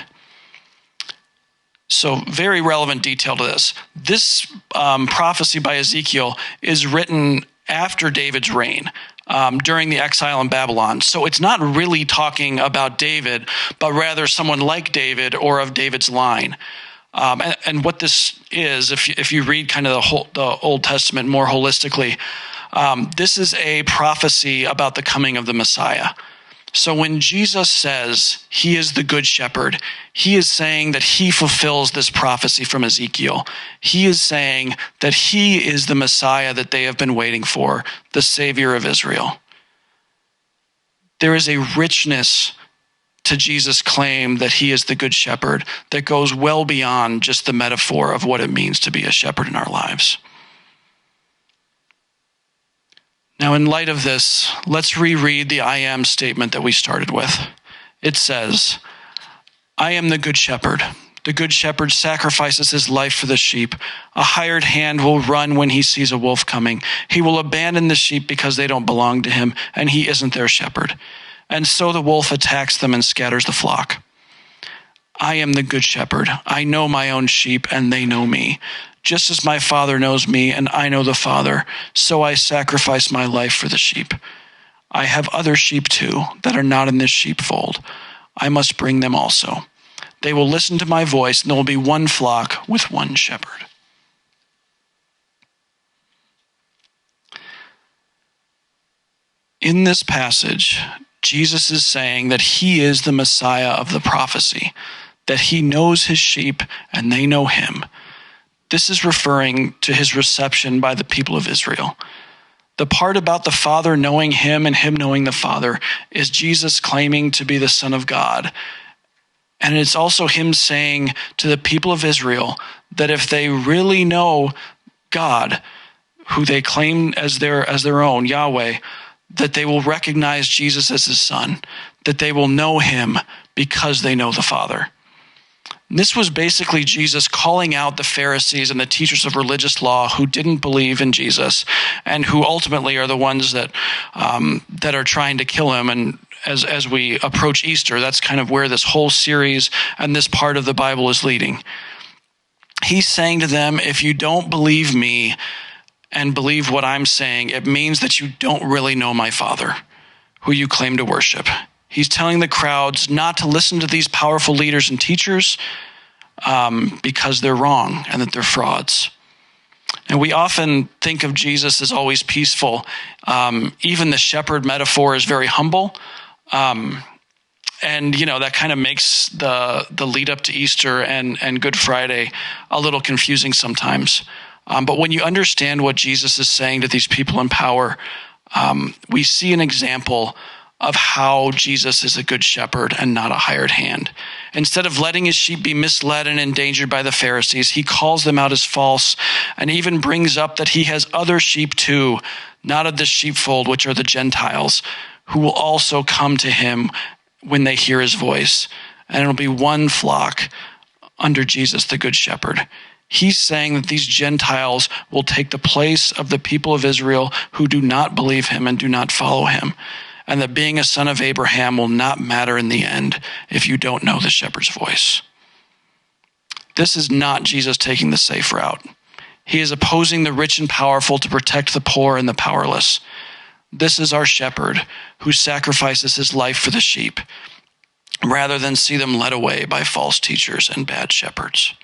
So very relevant detail to this. This prophecy by Ezekiel is written after David's reign, during the exile in Babylon. So it's not really talking about David, but rather someone like David or of David's line. And what this is, if you read kind of the Old Testament more holistically, this is a prophecy about the coming of the Messiah. So when Jesus says he is the good shepherd, he is saying that he fulfills this prophecy from Ezekiel. He is saying that he is the Messiah that they have been waiting for, the Savior of Israel. There is a richness to Jesus' claim that he is the good shepherd that goes well beyond just the metaphor of what it means to be a shepherd in our lives. Now, in light of this, let's reread the I am statement that we started with. It says, I am the good shepherd. The good shepherd sacrifices his life for the sheep. A hired hand will run when he sees a wolf coming. He will abandon the sheep because they don't belong to him, and he isn't their shepherd. And so the wolf attacks them and scatters the flock. I am the good shepherd. I know my own sheep, and they know me. Just as my Father knows me and I know the Father, so I sacrifice my life for the sheep. I have other sheep too that are not in this sheepfold. I must bring them also. They will listen to my voice, and there will be one flock with one shepherd. In this passage, Jesus is saying that he is the Messiah of the prophecy, that he knows his sheep and they know him. This is referring to his reception by the people of Israel. The part about the Father knowing him and him knowing the Father is Jesus claiming to be the Son of God. And it's also him saying to the people of Israel that if they really know God, who they claim as their own, Yahweh, that they will recognize Jesus as his Son, that they will know him because they know the Father. This was basically Jesus calling out the Pharisees and the teachers of religious law who didn't believe in Jesus and who ultimately are the ones that are trying to kill him. And as we approach Easter, that's kind of where this whole series and this part of the Bible is leading. He's saying to them, if you don't believe me and believe what I'm saying, it means that you don't really know my Father, who you claim to worship. He's telling the crowds not to listen to these powerful leaders and teachers because they're wrong and that they're frauds. And we often think of Jesus as always peaceful. Even the shepherd metaphor is very humble. And, that kind of makes the lead up to Easter and Good Friday a little confusing sometimes. But when you understand what Jesus is saying to these people in power, we see an example of how Jesus is a good shepherd and not a hired hand. Instead of letting his sheep be misled and endangered by the Pharisees, he calls them out as false and even brings up that he has other sheep too, not of the sheepfold, which are the Gentiles, who will also come to him when they hear his voice. And it'll be one flock under Jesus, the good shepherd. He's saying that these Gentiles will take the place of the people of Israel who do not believe him and do not follow him. And that being a son of Abraham will not matter in the end if you don't know the shepherd's voice. This is not Jesus taking the safe route. He is opposing the rich and powerful to protect the poor and the powerless. This is our shepherd who sacrifices his life for the sheep, rather than see them led away by false teachers and bad shepherds.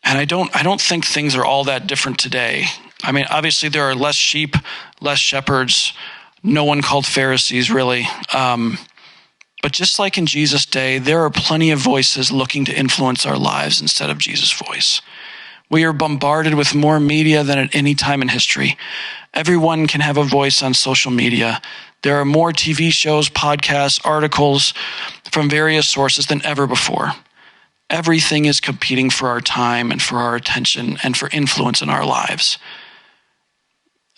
And I don't think things are all that different today. I mean, obviously there are less sheep, less shepherds, no one called Pharisees really. But just like in Jesus' day, there are plenty of voices looking to influence our lives instead of Jesus' voice. We are bombarded with more media than at any time in history. Everyone can have a voice on social media. There are more TV shows, podcasts, articles from various sources than ever before. Everything is competing for our time and for our attention and for influence in our lives.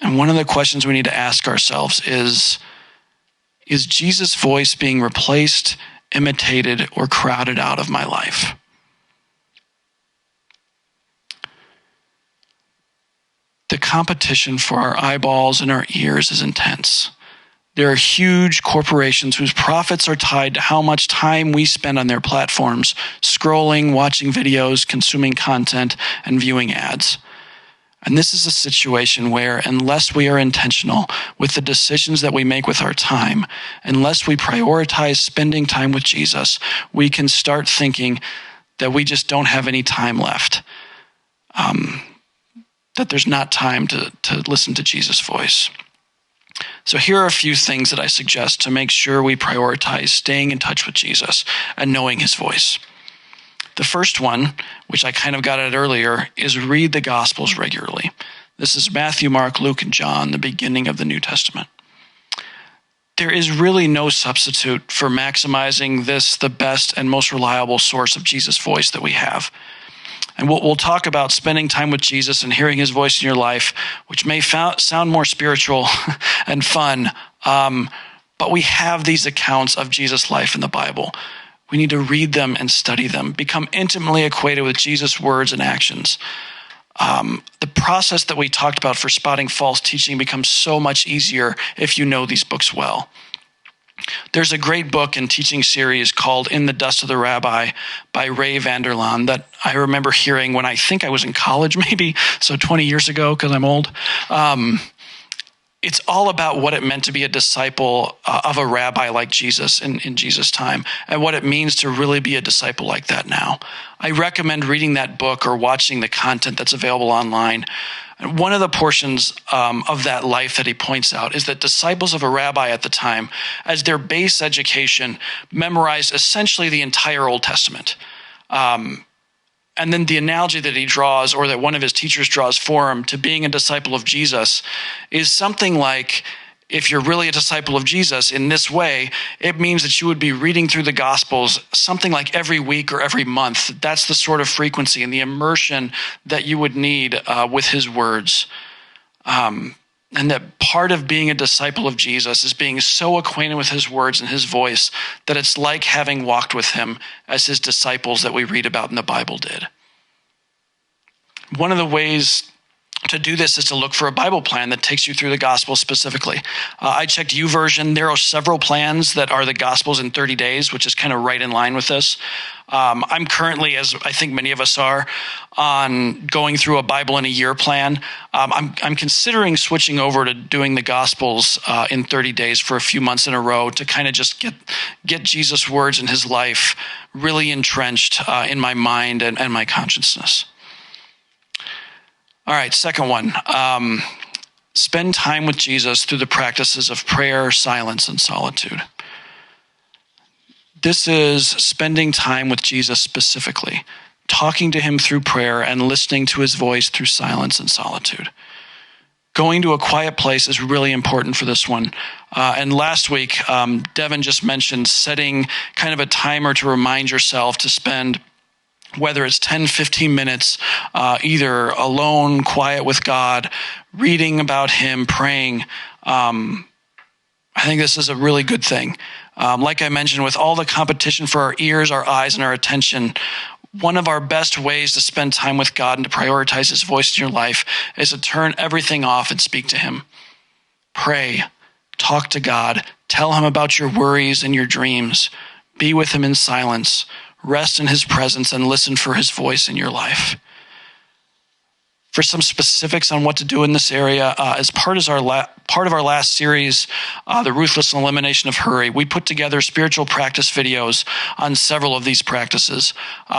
And one of the questions we need to ask ourselves is Jesus' voice being replaced, imitated, or crowded out of my life? The competition for our eyeballs and our ears is intense. There are huge corporations whose profits are tied to how much time we spend on their platforms, scrolling, watching videos, consuming content, and viewing ads. And this is a situation where, unless we are intentional with the decisions that we make with our time, unless we prioritize spending time with Jesus, we can start thinking that we just don't have any time left, that there's not time to listen to Jesus' voice. So here are a few things that I suggest to make sure we prioritize staying in touch with Jesus and knowing his voice. The first one, which I kind of got at earlier, is read the Gospels regularly. This is Matthew, Mark, Luke, and John, the beginning of the New Testament. There is really no substitute for maximizing this, the best and most reliable source of Jesus' voice that we have. And we'll talk about spending time with Jesus and hearing his voice in your life, which may sound more spiritual and fun, but we have these accounts of Jesus' life in the Bible. We need to read them and study them, become intimately acquainted with Jesus' words and actions. The process that we talked about for spotting false teaching becomes so much easier if you know these books well. There's a great book and teaching series called In the Dust of the Rabbi by Ray Vander Laan that I remember hearing when I think I was in college maybe, so 20 years ago because I'm old. It's all about what it meant to be a disciple of a rabbi like Jesus in Jesus' time and what it means to really be a disciple like that now. I recommend reading that book or watching the content that's available online. One of the portions of that life that he points out is that disciples of a rabbi at the time, as their base education, memorized essentially the entire Old Testament. And then the analogy that he draws, or that one of his teachers draws for him, to being a disciple of Jesus is something like, if you're really a disciple of Jesus in this way, it means that you would be reading through the Gospels something like every week or every month. That's the sort of frequency and the immersion that you would need with his words. And that part of being a disciple of Jesus is being so acquainted with his words and his voice that it's like having walked with him as his disciples that we read about in the Bible did. One of the ways to do this is to look for a Bible plan that takes you through the Gospels specifically. I checked YouVersion. There are several plans that are the Gospels in 30 days, which is kind of right in line with this. I'm currently, as I think many of us are, on going through a Bible in a year plan. I'm considering switching over to doing the Gospels in 30 days for a few months in a row to kind of just get Jesus' words and his life really entrenched in my mind and my consciousness. All right, second one. Spend time with Jesus through the practices of prayer, silence, and solitude. This is spending time with Jesus specifically, talking to him through prayer and listening to his voice through silence and solitude. Going to a quiet place is really important for this one. And last week, Devin just mentioned setting kind of a timer to remind yourself to spend, whether it's 10, 15 minutes, either alone, quiet with God, reading about him, praying. I think this is a really good thing. Like I mentioned, with all the competition for our ears, our eyes, and our attention, one of our best ways to spend time with God and to prioritize his voice in your life is to turn everything off and speak to him. Pray, talk to God, tell him about your worries and your dreams, be with him in silence, rest in his presence, and listen for his voice in your life. for some specifics on what to do in this area, as part of our last series, The Ruthless Elimination of Hurry, we put together spiritual practice videos on several of these practices.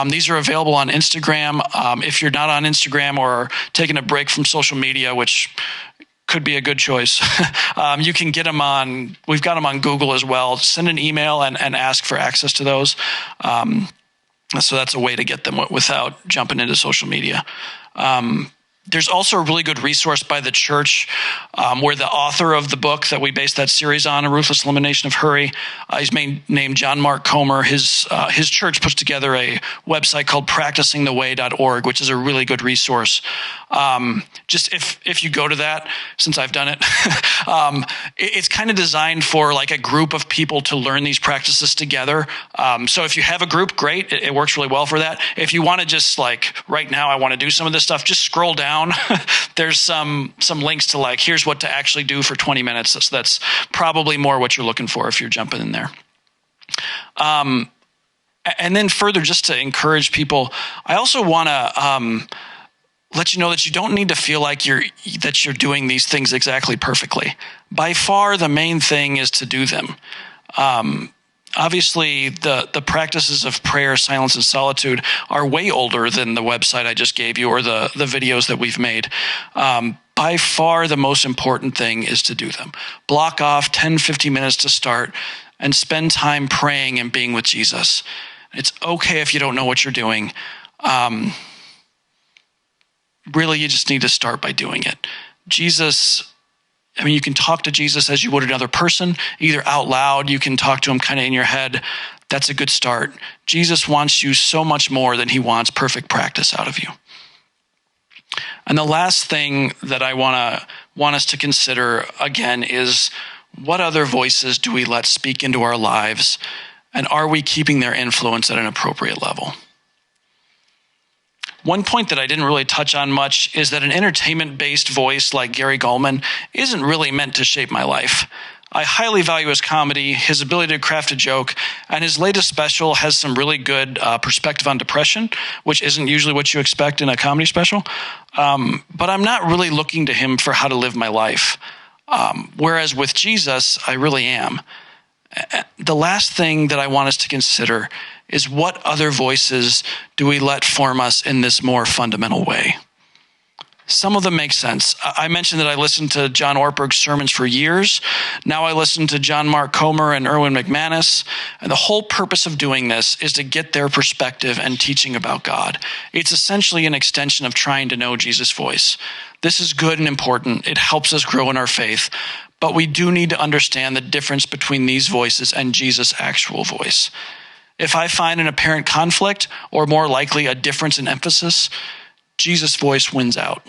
These are available on Instagram. If you're not on Instagram or taking a break from social media, which could be a good choice, you can get them on, we've got them on Google as well. Send an email and ask for access to those. So that's a way to get them without jumping into social media. There's also a really good resource by the church where the author of the book that we based that series on, A Ruthless Elimination of Hurry, he's named John Mark Comer. His church puts together a website called practicingtheway.org, which is a really good resource. Just if you go to that, since I've done it, it's kind of designed for like a group of people to learn these practices together. So if you have a group, great. It works really well for that. If you want to just like, right now I want to do some of this stuff, just scroll down. There's some links to like, here's what to actually do for 20 minutes. So that's probably more what you're looking for if you're jumping in there. And then further, just to encourage people, I also want to let you know that you don't need to feel like you're doing these things exactly perfectly. By far, the main thing is to do them. Obviously, the practices of prayer, silence, and solitude are way older than the website I just gave you or the videos that we've made. By far, the most important thing is to do them. Block off 10, 15 minutes to start and spend time praying and being with Jesus. It's okay if you don't know what you're doing. Really, you just need to start by doing it. You can talk to Jesus as you would another person, either out loud, you can talk to him kind of in your head. That's a good start. Jesus wants you so much more than he wants perfect practice out of you. And the last thing that I want us to consider again is, what other voices do we let speak into our lives, and are we keeping their influence at an appropriate level? One point that I didn't really touch on much is that an entertainment-based voice like Gary Gulman isn't really meant to shape my life. I highly value his comedy, his ability to craft a joke, and his latest special has some really good perspective on depression, which isn't usually what you expect in a comedy special. But I'm not really looking to him for how to live my life. Whereas with Jesus, I really am. The last thing that I want us to consider is, what other voices do we let form us in this more fundamental way? Some of them make sense. I mentioned that I listened to John Ortberg's sermons for years. Now I listen to John Mark Comer and Erwin McManus. And the whole purpose of doing this is to get their perspective and teaching about God. It's essentially an extension of trying to know Jesus' voice. This is good and important. It helps us grow in our faith. But we do need to understand the difference between these voices and Jesus' actual voice. If I find an apparent conflict, or more likely a difference in emphasis, Jesus' voice wins out.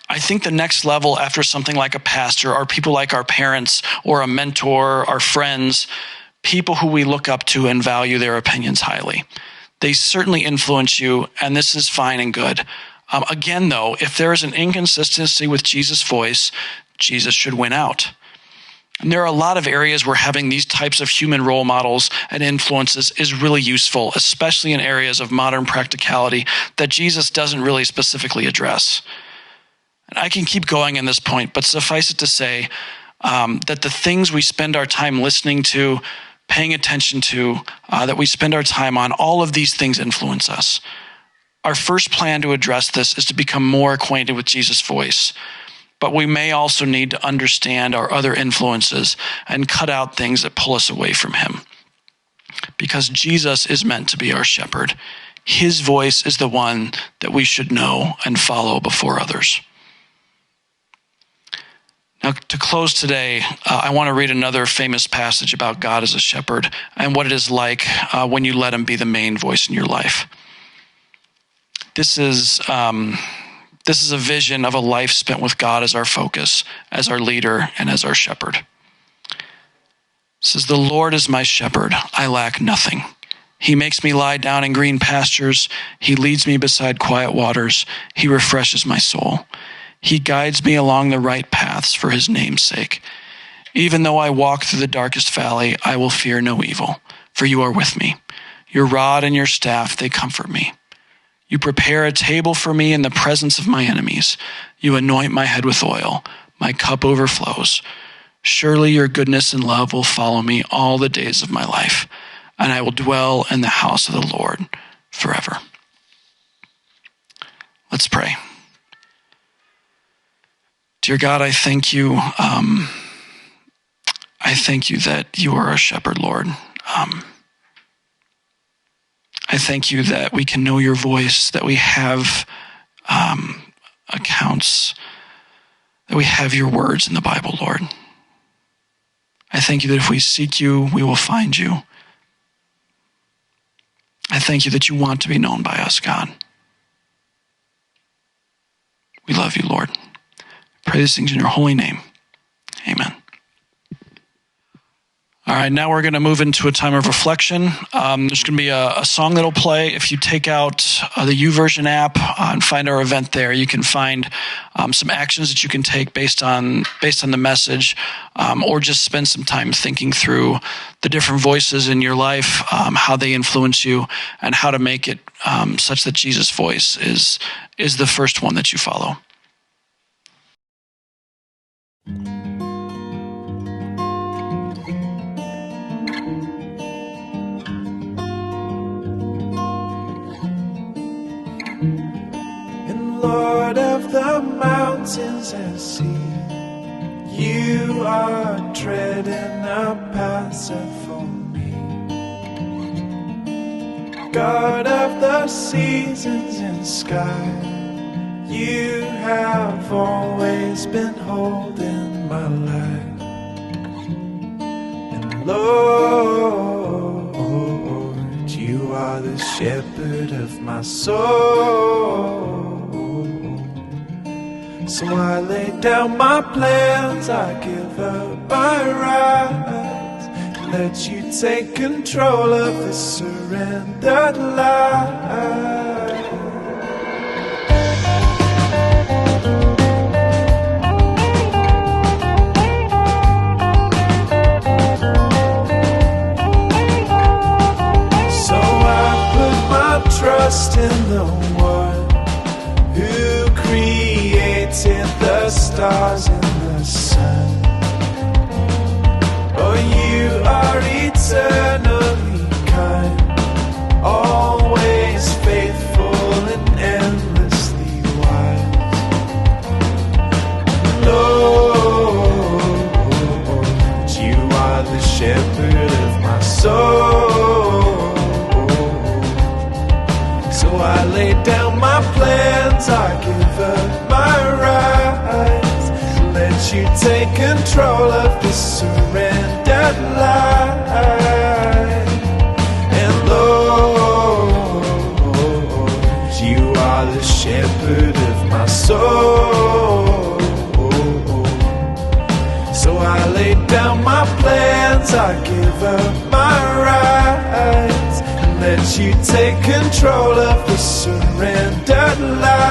I think the next level after something like a pastor are people like our parents or a mentor, our friends, people who we look up to and value their opinions highly. They certainly influence you, and this is fine and good. Again, though, if there is an inconsistency with Jesus' voice, Jesus should win out. And there are a lot of areas where having these types of human role models and influences is really useful, especially in areas of modern practicality that Jesus doesn't really specifically address. And I can keep going in this point, but suffice it to say that the things we spend our time listening to, paying attention to, that we spend our time on, all of these things influence us. Our first plan to address this is to become more acquainted with Jesus' voice. But we may also need to understand our other influences and cut out things that pull us away from him. Because Jesus is meant to be our shepherd. His voice is the one that we should know and follow before others. Now, to close today, I want to read another famous passage about God as a shepherd and what it is like when you let him be the main voice in your life. This is a vision of a life spent with God as our focus, as our leader, and as our shepherd. It says, "The Lord is my shepherd, I lack nothing. He makes me lie down in green pastures. He leads me beside quiet waters. He refreshes my soul. He guides me along the right paths for his name's sake. Even though I walk through the darkest valley, I will fear no evil, for you are with me. Your rod and your staff, they comfort me. You prepare a table for me in the presence of my enemies. You anoint my head with oil. My cup overflows. Surely your goodness and love will follow me all the days of my life, and I will dwell in the house of the Lord forever. Let's pray. Dear God, I thank you. I thank you that you are a shepherd, Lord. I thank you that we can know your voice, that we have accounts, that we have your words in the Bible, Lord. I thank you that if we seek you, we will find you. I thank you that you want to be known by us, God. We love you, Lord. I pray these things in your holy name. Amen. All right, now we're going to move into a time of reflection. There's going to be a song that'll play. If you take out the YouVersion app and find our event there, you can find some actions that you can take based on the message, or just spend some time thinking through the different voices in your life, how they influence you, and how to make it such that Jesus' voice is the first one that you follow. Lord of the mountains and sea, you are treading a path for me. God of the seasons and sky, you have always been holding my life. And Lord, you are the shepherd of my soul. So I lay down my plans, I give up my rights, let you take control of this surrendered life. So I put my trust in the one who created the stars and the sun. Oh, you are eternally kind, always faithful and endlessly wise. Lord, you are the shepherd of my soul. So I lay down my plans, I give up my rights, let you take control of this surrendered life. And Lord, you are the shepherd of my soul. So I lay down my plans, I give up my rights, let you take control of the surrendered life.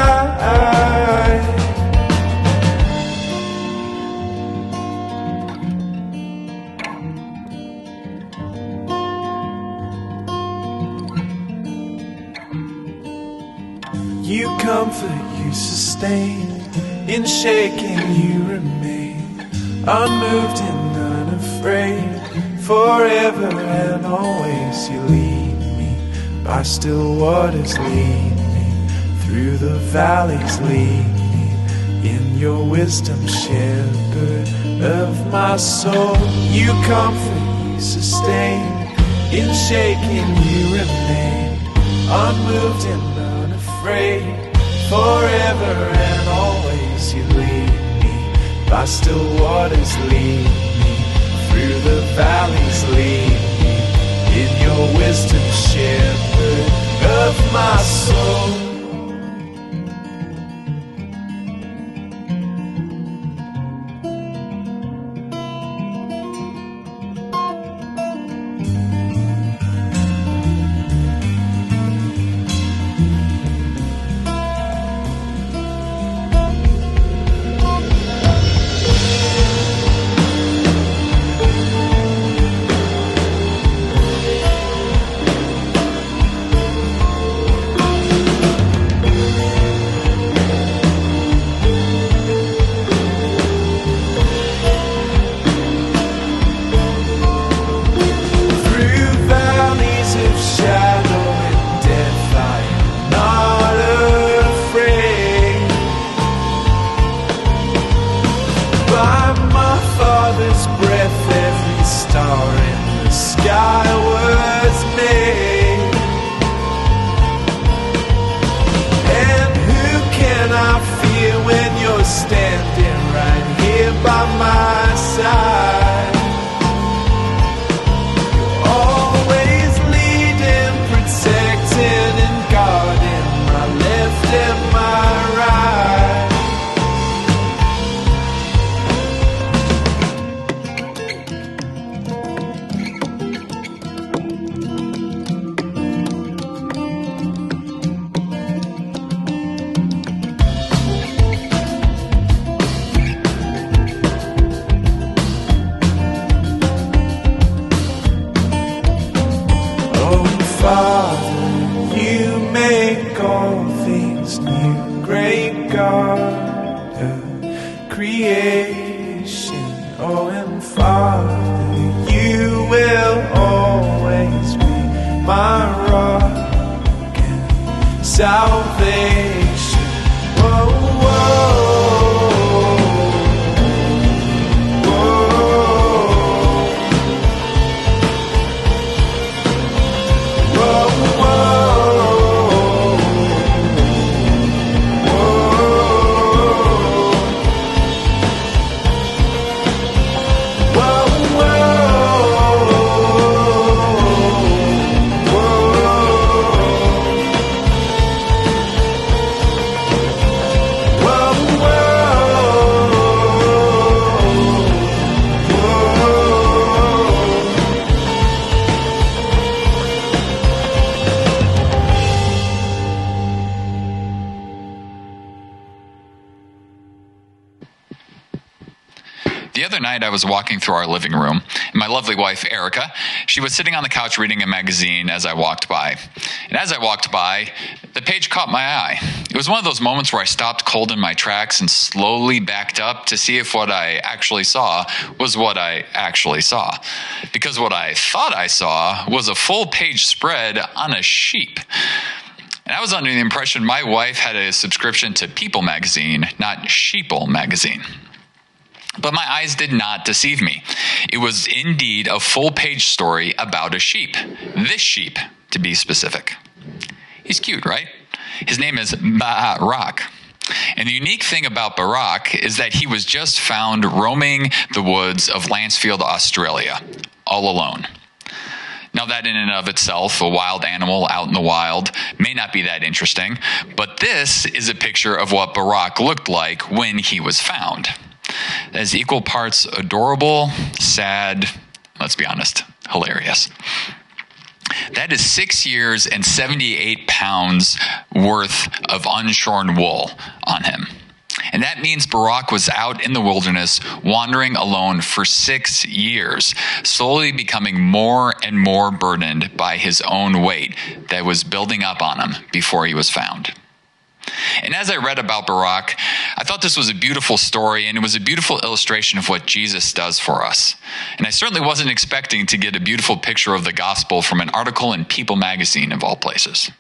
You comfort, you sustain, in shaking you remain, unmoved and unafraid, forever and always you lead me, by still waters lead me, through the valleys lead me, in your wisdom shepherd of my soul. You comfort, you sustain, in shaking you remain, unmoved and unafraid, forever and always you lead me, by still waters lead me, through the valleys lead me, in your wisdom shepherd of my soul. is near. Great God of creation, oh, and Father, you will always be my rock and salvation. Whoa, The other night I was walking through our living room, and my lovely wife, Erica, she was sitting on the couch reading a magazine as I walked by. And as I walked by, the page caught my eye. It was one of those moments where I stopped cold in my tracks and slowly backed up to see if what I actually saw was what I actually saw. Because what I thought I saw was a full-page spread on a sheep. And I was under the impression my wife had a subscription to People magazine, not Sheeple magazine. But my eyes did not deceive me. It was indeed a full-page story about a sheep. This sheep, to be specific. He's cute, right? His name is Barak. And the unique thing about Barak is that he was just found roaming the woods of Lancefield, Australia, all alone. Now that in and of itself, a wild animal out in the wild, may not be that interesting, but this is a picture of what Barak looked like when he was found. As equal parts adorable, sad, let's be honest, hilarious. That is 6 years and 78 pounds worth of unshorn wool on him. And that means Barak was out in the wilderness wandering alone for 6 years, slowly becoming more and more burdened by his own weight that was building up on him before he was found. And as I read about Barak, I thought this was a beautiful story, and it was a beautiful illustration of what Jesus does for us. And I certainly wasn't expecting to get a beautiful picture of the gospel from an article in People magazine, of all places.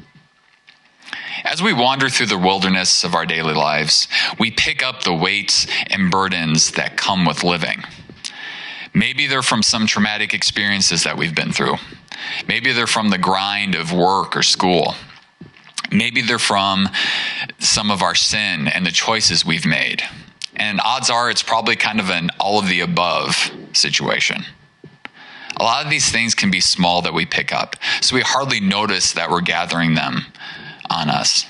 As we wander through the wilderness of our daily lives, we pick up the weights and burdens that come with living. Maybe they're from some traumatic experiences that we've been through. Maybe they're from the grind of work or school. Maybe they're from some of our sin and the choices we've made. And odds are it's probably kind of an all of the above situation. A lot of these things can be small that we pick up, so we hardly notice that we're gathering them on us.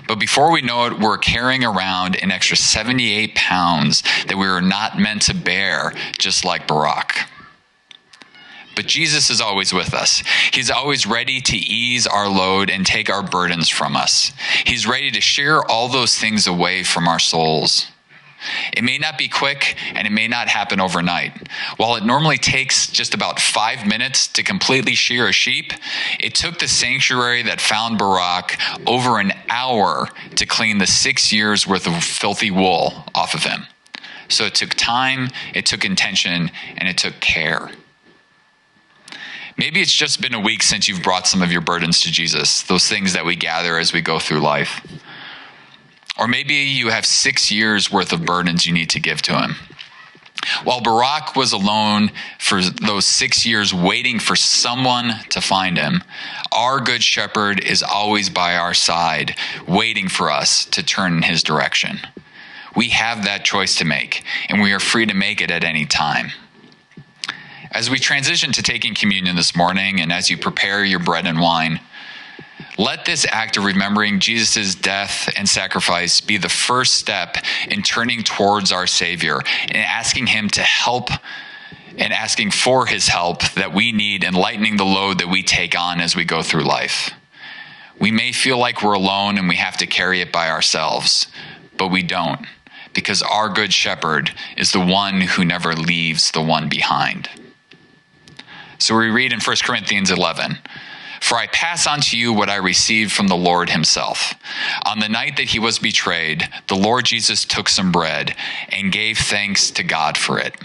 But before we know it, we're carrying around an extra 78 pounds that we were not meant to bear, just like Barak. But Jesus is always with us. He's always ready to ease our load and take our burdens from us. He's ready to shear all those things away from our souls. It may not be quick, and it may not happen overnight. While it normally takes just about 5 minutes to completely shear a sheep, it took the sanctuary that found Barak over an hour to clean the 6 years worth of filthy wool off of him. So it took time, it took intention, and it took care. Maybe it's just been a week since you've brought some of your burdens to Jesus, those things that we gather as we go through life. Or maybe you have 6 years worth of burdens you need to give to him. While Barak was alone for those 6 years waiting for someone to find him, our good shepherd is always by our side, waiting for us to turn in his direction. We have that choice to make, and we are free to make it at any time. As we transition to taking communion this morning, and as you prepare your bread and wine, let this act of remembering Jesus' death and sacrifice be the first step in turning towards our Savior and asking him to help and asking for his help that we need in lightening the load that we take on as we go through life. We may feel like we're alone and we have to carry it by ourselves, but we don't, because our good shepherd is the one who never leaves the one behind. So we read in 1 Corinthians 11, For I pass on to you what I received from the Lord himself. On the night that he was betrayed, the Lord Jesus took some bread and gave thanks to God for it.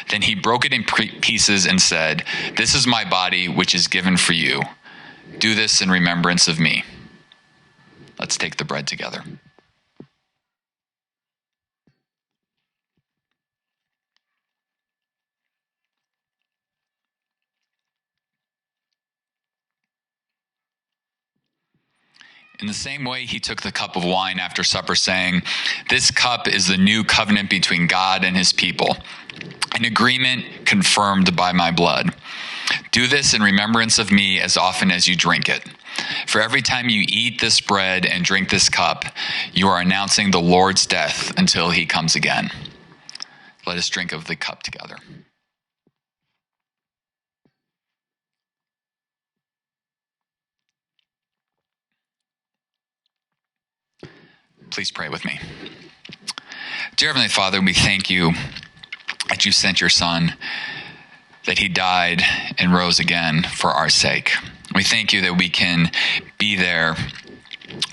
Then he broke it in pieces and said, "This is my body, which is given for you. Do this in remembrance of me." Let's take the bread together. In the same way, he took the cup of wine after supper, saying, "This cup is the new covenant between God and his people, an agreement confirmed by my blood. Do this in remembrance of me as often as you drink it. For every time you eat this bread and drink this cup, you are announcing the Lord's death until he comes again." Let us drink of the cup together. Please pray with me. Dear Heavenly Father, we thank you that you sent your Son, that he died and rose again for our sake. We thank you that we can be there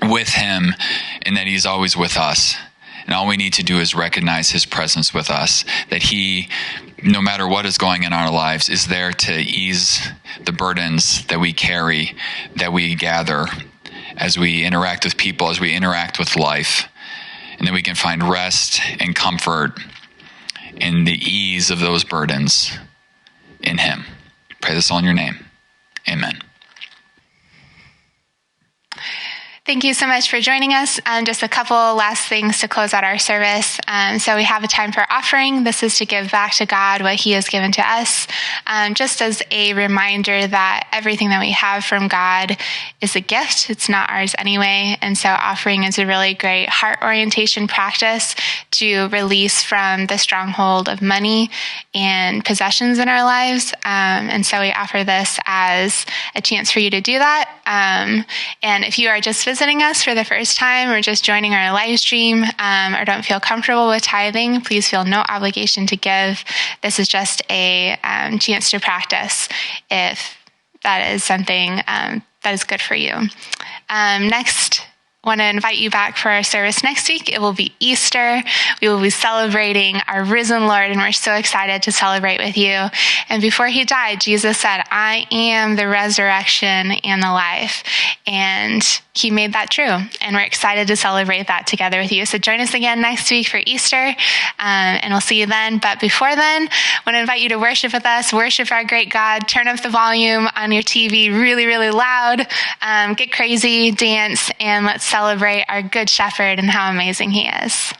with him and that he's always with us. And all we need to do is recognize his presence with us, that he, no matter what is going on in our lives, is there to ease the burdens that we carry, that we gather as we interact with people, as we interact with life, and that we can find rest and comfort in the ease of those burdens in him. Pray this all in your name. Amen. Thank you so much for joining us. Just a couple last things to close out our service. So we have a time for offering. This is to give back to God what he has given to us. Just as a reminder that everything that we have from God is a gift. It's not ours anyway. And so offering is a really great heart orientation practice to release from the stronghold of money and possessions in our lives. And so we offer this as a chance for you to do that. And if you are just visiting us for the first time or just joining our live stream or don't feel comfortable with tithing, please feel no obligation to give. This is just a chance to practice if that is something that is good for you. Next, I want to invite you back for our service next week. It will be Easter. We will be celebrating our risen Lord, and we're so excited to celebrate with you. And before he died, Jesus said, "I am the resurrection and the life." And he made that true. And we're excited to celebrate that together with you. So join us again next week for Easter, and we'll see you then. But before then, I want to invite you to worship with us, worship our great God, turn up the volume on your TV really, really loud, get crazy, dance, and let's celebrate our good shepherd and how amazing he is.